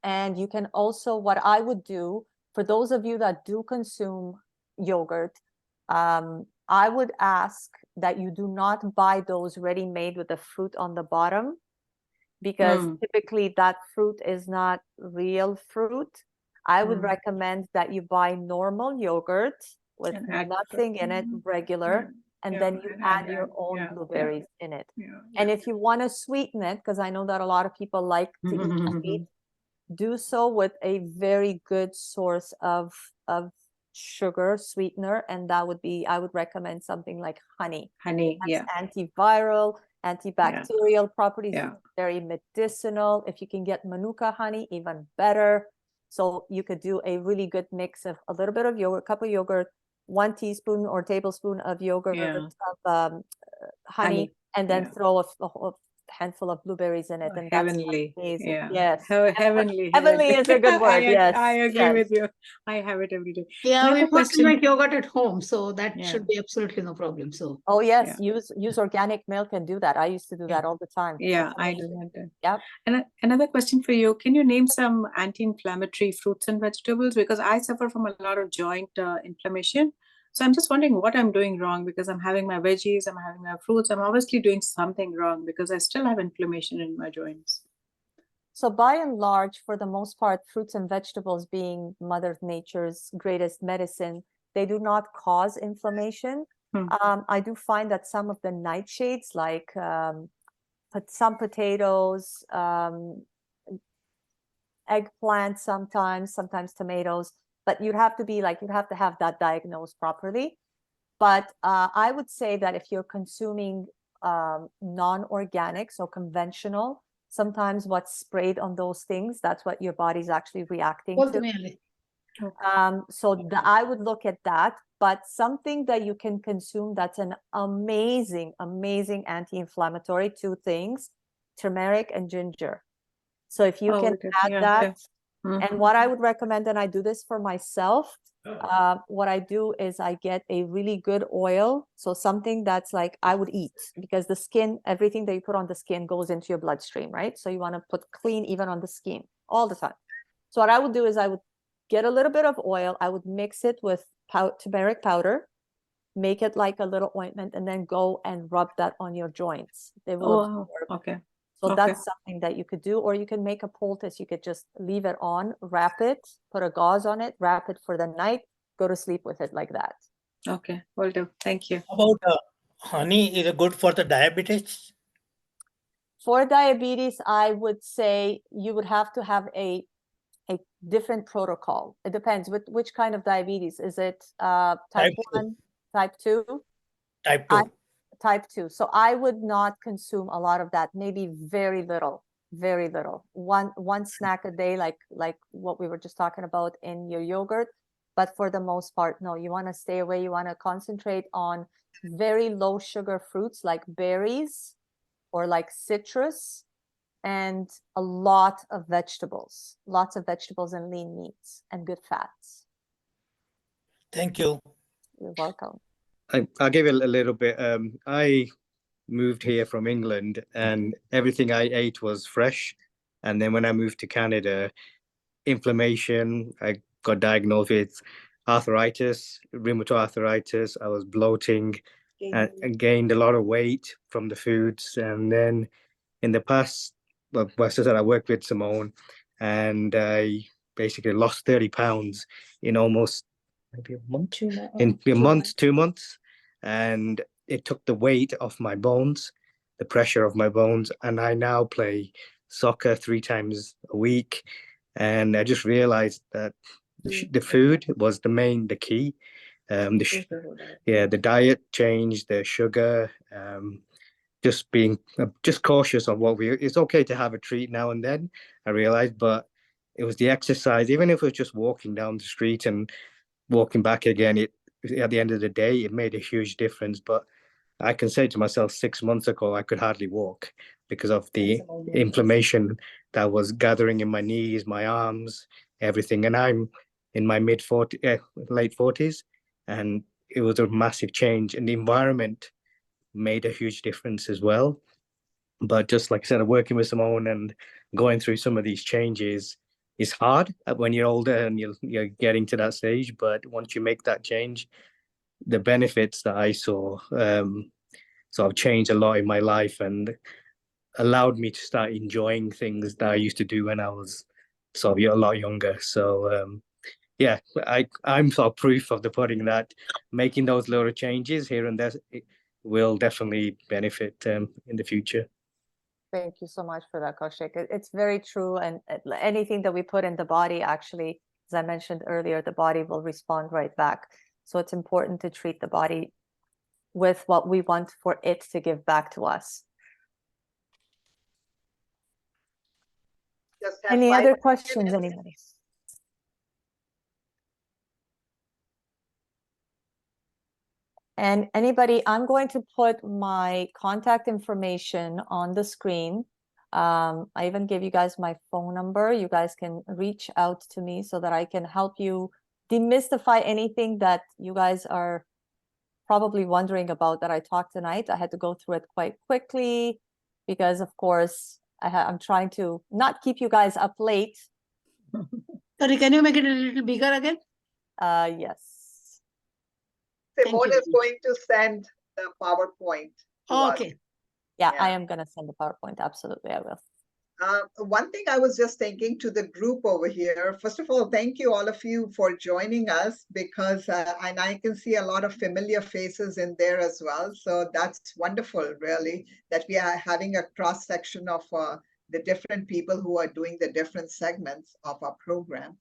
And you can also, what I would do for those of you that do consume yogurt, I would ask that you do not buy those ready-made with the fruit on the bottom, because typically that fruit is not real fruit. I would recommend that you buy normal yogurt with nothing in it, regular, and Yeah, then you add your and- own yeah, yeah, blueberries in it. yeah, And yeah. if you want to sweeten it, because I know that a lot of people like to eat sweet, do so with a very good source of sugar sweetener, and that would be, I would recommend something like honey. Honey, Has yeah, antiviral, antibacterial properties, yeah. it's very medicinal. If you can get manuka honey, even better. So you could do a really good mix of a little bit of yogurt, cup of yogurt, 1 teaspoon or tablespoon of yogurt, Yeah. of honey, and then yeah. throw a handful of blueberries in it, and that's Heavenly, amazing. yeah. Yes. Heavenly, Heavenly is a good word. Yes. I agree yes. with you. I have it every day. Yeah, Another we want to question. make yogurt at home, so that Yeah. should be absolutely no problem. So Oh yes, use organic milk and do that. I used to do that all the time. Yeah, It's I do amazing. that. Yep. And another question for you: can you name some anti-inflammatory fruits and vegetables? Because I suffer from a lot of joint inflammation. So I'm just wondering what I'm doing wrong, because I'm having my veggies, I'm having my fruits. I'm obviously doing something wrong because I still have inflammation in my joints. So by and large, for the most part, fruits and vegetables being Mother Nature's greatest medicine, they do not cause inflammation. I do find that some of the nightshades, like some potatoes, eggplant, sometimes tomatoes, but you'd have to have that diagnosed properly. But I would say that if you're consuming non-organic, so conventional, sometimes what's sprayed on those things, that's what your body's actually reacting to. ultimately, So I would look at that, but something that you can consume that's an amazing anti-inflammatory, 2 things, turmeric and ginger. So if you can add that, and what I would recommend, and I do this for myself, what I do is I get a really good oil. So something that's like I would eat, because the skin, everything that you put on the skin goes into your bloodstream, right? So you want to put clean even on the skin all the time. So what I would do is I would get a little bit of oil. I would mix it with turmeric powder, make it like a little ointment, and then go and rub that on your joints. They will absorb. Okay. So that's something that you could do, or you can make a poultice. You could just leave it on, wrap it, put a gauze on it, wrap it for the night, go to sleep with it like that. Okay, will do. Thank you. About honey is good for the diabetes? For diabetes, I would say you would have to have a different protocol. It depends with which kind of diabetes. Is it type Type 1, type 2? Type 2. Type 2. So I would not consume a lot of that, maybe very little. One snack a day, like what we were just talking about in your yogurt. But for the most part, no, you want to stay away. You want to concentrate on very low sugar fruits like berries or like citrus, and a lot of vegetables, lots of vegetables and lean meats and good fats. Thank you. You're welcome. I'll give it a little bit. I moved here from England and everything I ate was fresh. And then when I moved to Canada, inflammation, I got diagnosed with arthritis, rheumatoid arthritis. I was bloating and gained a lot of weight from the foods. And then in the past, well, as I said, I worked with Simone and I basically lost 30 pounds in almost maybe a month, in a month, 2 months. And it took the weight off my bones, the pressure of my bones. And I now play soccer 3 times a week. And I just realized that the food was the key. The diet changed, the sugar, just being just cautious of it's okay to have a treat now and then, I realized, but it was the exercise, even if it was just walking down the street and walking back again, at the end of the day, it made a huge difference. But I can say to myself, 6 months ago, I could hardly walk because of the inflammation that was gathering in my knees, my arms, everything. And I'm in my late 40s, and it was a massive change. And the environment made a huge difference as well. But just like I said, working with Simone and going through some of these changes is hard when you're older and you're getting to that stage. But once you make that change, the benefits that I saw sort of changed a lot in my life and allowed me to start enjoying things that I used to do when I was sort of a lot younger. So yeah, I'm sort of proof of the pudding that making those little changes here and there it will definitely benefit in the future. Thank you so much for that, Kaushik. It's very true. And anything that we put in the body, actually, as I mentioned earlier, the body will respond right back. So it's important to treat the body with what we want for it to give back to us. Just have Any 5 other or 10 questions, minutes. anybody? And anybody, I'm going to put my contact information on the screen. I even gave you guys my phone number. You guys can reach out to me so that I can help you demystify anything that you guys are probably wondering about that I talked tonight. I had to go through it quite quickly because, of course, I'm trying to not keep you guys up late. Sorry, can you make it a little bigger again? Yes. Simone you. is going to send the PowerPoint to us. Okay. Yeah, I Yeah. am going to send the PowerPoint. Absolutely, I will. One thing I was just thinking to the group over here, first of all, thank you all of you for joining us because, and I can see a lot of familiar faces in there as well. So that's wonderful, really, that we are having a cross section of the different people who are doing the different segments of our program.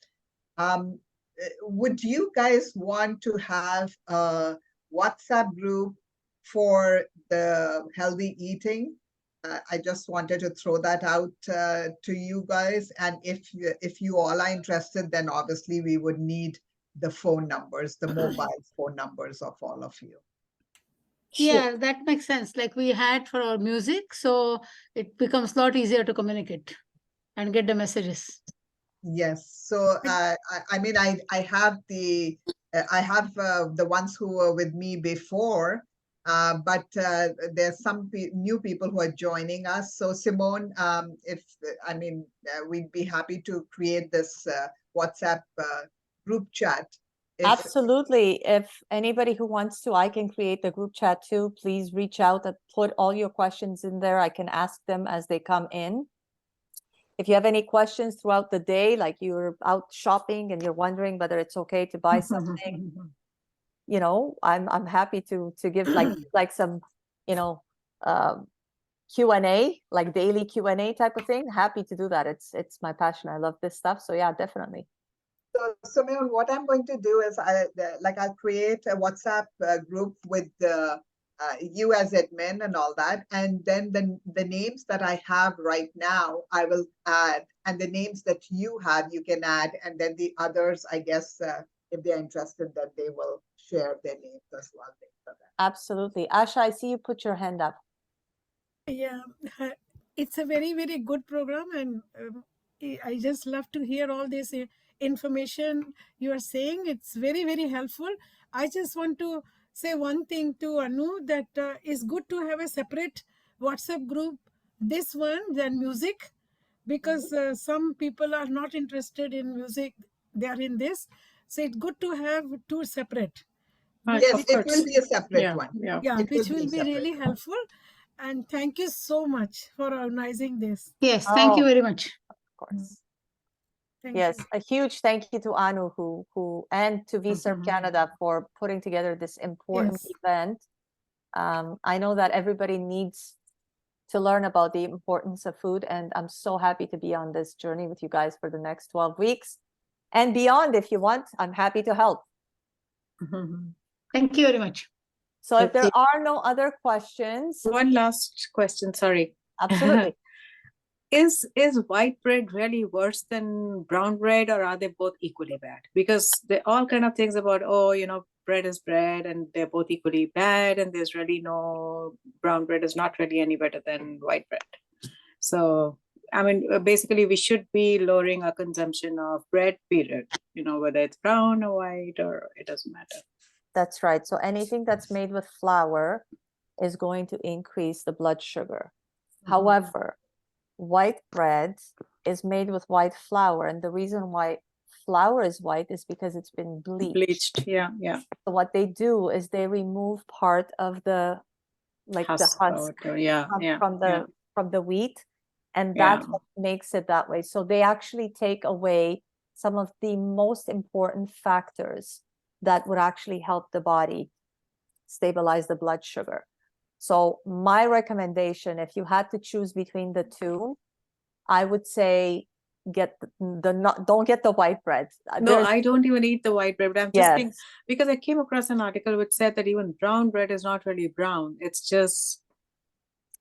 Would you guys want to have a WhatsApp group for the healthy eating? I just wanted to throw that out to you guys. And if you all are interested, then obviously we would need the phone numbers, the mobile phone numbers of all of you. Yeah, that makes sense. Like we had for our music, so it becomes a lot easier to communicate and get the messages. Yes. So I mean, I have the ones who were with me before, but there's some new people who are joining us. So Simone, if I mean, we'd be happy to create this WhatsApp group chat. Absolutely. If anybody who wants to, I can create the group chat too. Please reach out and put all your questions in there. I can ask them as they come in. If you have any questions throughout the day, like you're out shopping and you're wondering whether it's okay to buy something, you know, I'm happy to give like some, you know, Q&A, like daily Q&A type of thing. Happy to do that. It's my passion. I love this stuff. So yeah, definitely. So Simone, what I'm going to do is I'll create a WhatsApp group with you as admin and all that. And then the names that I have right now, I will add. And the names that you have, you can add. And then the others, I guess, if they're interested, then they will share their names as well. Absolutely. Asha, I see you put your hand up. Yeah, it's a very, very good program. And I just love to hear all this information you are saying. It's very, very helpful. I just want to say one thing to Anu, that it's good to have a separate WhatsApp group, this one, than music, because some people are not interested in music. They are in this. So it's good to have two separate. Yes, it will be a separate one. Yeah, which will be separate. really helpful. And thank you so much for organizing this. Yes, thank you Oh, very much. of course. Thank Yes, you. a huge thank you to Anu who and to Vservecanada for putting together this important Yes. event. I know that everybody needs to learn about the importance of food, and I'm so happy to be on this journey with you guys for the next 12 weeks and beyond. If you want, I'm happy to help. Thank you very much. So if there Okay. are no other questions, One last question, sorry. absolutely. Is white bread really worse than brown bread, or are they both equally bad? Because there are all kind of things about, oh, you know, bread is bread and they're both equally bad, and there's really no, brown bread is not really any better than white bread. So, I mean, basically we should be lowering our consumption of bread, period, you know, whether it's brown or white, or it doesn't matter. That's right. So anything that's made with flour is going to increase the blood sugar. However, white bread is made with white flour, and the reason why flour is white is because it's been bleached. Yeah. So what they do is they remove part of the husk from the wheat, and that's what makes it that way. So they actually take away some of the most important factors that would actually help the body stabilize the blood sugar. So my recommendation, if you had to choose between the two, I would say get don't get the white bread. No, I don't even eat the white bread, but I'm just being, Yes, because I came across an article which said that even brown bread is not really brown. It's just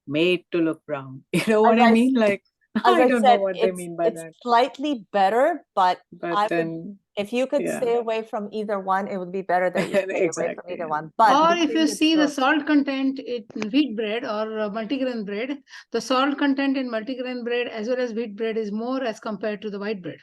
made to look brown. You know what I mean? Like, as I I don't know said, what they mean by it's that. slightly better, but But I would, then, if you could yeah. stay away from either one, it would be better that you stay away from Exactly, either yeah. one. But Or if between you the see two the of- salt content in wheat bread or multigrain bread, the salt content in multigrain bread as well as wheat bread is more as compared to the white bread.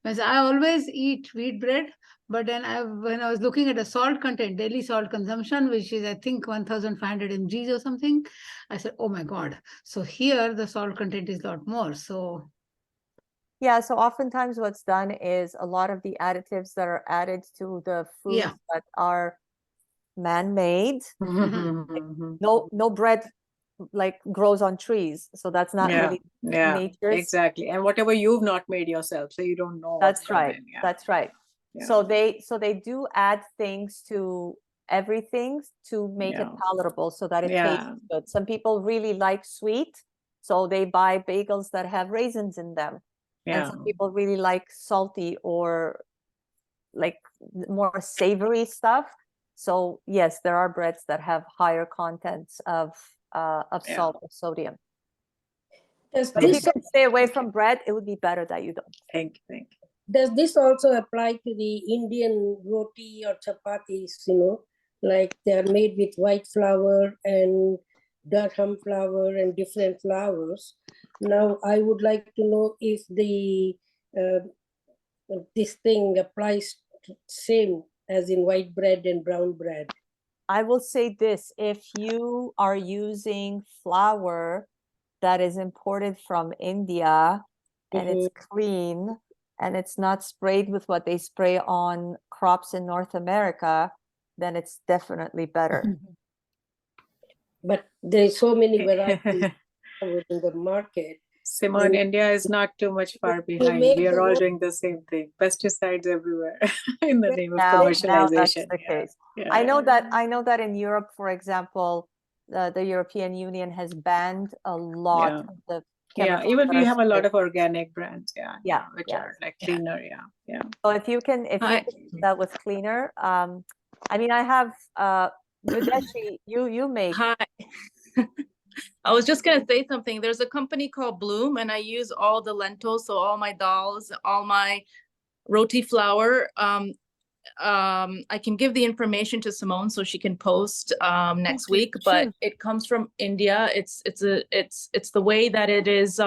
Because I always eat wheat bread, but then when I was looking at the salt content, daily salt consumption, which is I think 1,500 mgs or something, I said, oh my God. So here the salt content is a lot more. So Yeah, so oftentimes what's done is a lot of the additives that are added to the foods Yeah. that are man-made, Mhm. no bread like grows on trees, so that's not Yeah, really yeah, nature's. exactly. And whatever you've not made yourself, so you don't know what's That's gone right. in, yeah. That's right. Yeah. So they do add things to everything to make it Yeah. palatable so that it Yeah. tastes good. Some people really like sweet, so they buy bagels that have raisins in them. And Yeah. some people really like salty or like more savory stuff. So yes, there are breads that have higher contents of Yeah. salt or sodium. Does But if you this can stay away from bread, it would be better that you don't. Thank you. does this also apply to the Indian roti or chapatis? You know, like they're made with white flour and Durham flour and different flours. Now, I would like to know if the this thing applies same as in white bread and brown bread. I will say this, if you are using flour that is imported from India and it's clean and it's not sprayed with what they spray on crops in North America, then it's definitely better. But there's so many varieties in the market. Simone, India is not too much far behind. make We are the all one- doing the same thing. Pesticides everywhere in the name of Now that's commercialization. the Yeah. case. Yeah. I know that in Europe, for example, the European Union has banned a lot Yeah. of the Yeah, chemicals even that we are have a lot sprayed. of organic brands, yeah, Yeah, which yeah. are like cleaner, yeah, yeah. So if you can do that with cleaner, I mean, I have Videshi, you make. Hi. I was just gonna say something. There's a company called Bloom, and I use all the lentils, so all my dals, all my roti flour. I can give the information to Simone so she can post next Okay, week. But sure. it comes from India. It's the way that it is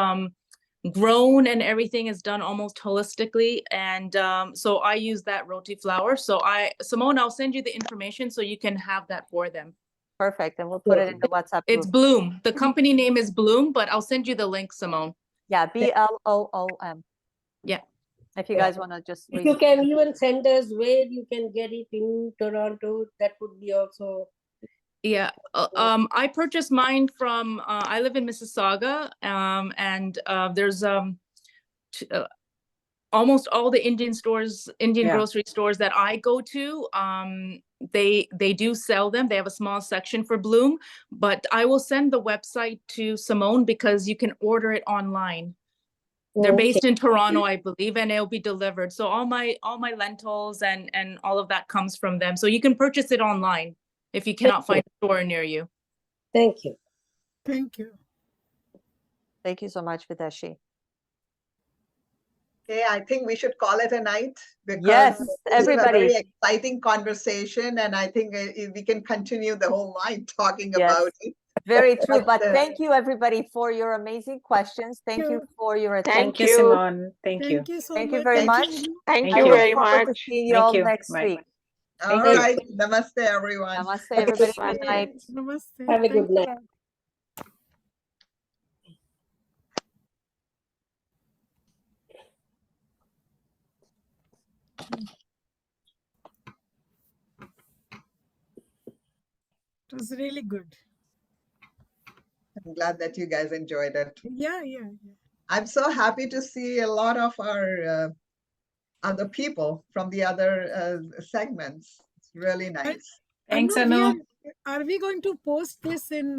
grown, and everything is done almost holistically. And so I use that roti flour. So Simone, I'll send you the information so you can have that for them. Perfect, and we'll put it in the WhatsApp It's group. Bloom. The company name is Bloom, but I'll send you the link, Simone. Yeah, BLOOM. Yeah. If you guys want to just If read you it. can even send us where you can get it in Toronto, that would be also. Yeah. I purchased mine from, I live in Mississauga, and there's almost all the Indian Yeah. grocery stores that I go to, they do sell them. They have a small section for Bloom, but I will send the website to Simone because you can order it online. They're based in Toronto, I believe, and it'll be delivered. So all my lentils and all of that comes from them. So you can purchase it online if you cannot find a store near you. Thank you. Thank you. Thank you so much, Videshi. Okay, I think we should call it a night because Yes, this is a everybody. very exciting conversation, and I think we can continue the whole night talking Yes. about it. Very true. But But, thank you, everybody, for your amazing questions. Thank you for your attention. Thank you, Simone. Thank you. Thank you so Thank much. you very much. Thank I you look very forward to much. seeing you Thank all you. next Bye. week. all you. right, namaste, everyone. Namaste, Have a everybody. good Good night. Namaste. Have a Thank good you. night. It was really good. I'm glad that you guys enjoyed it. Yeah. I'm so happy to see a lot of our other people from the other segments. It's really nice. Thanks, Anu, Anu. are we going to post this in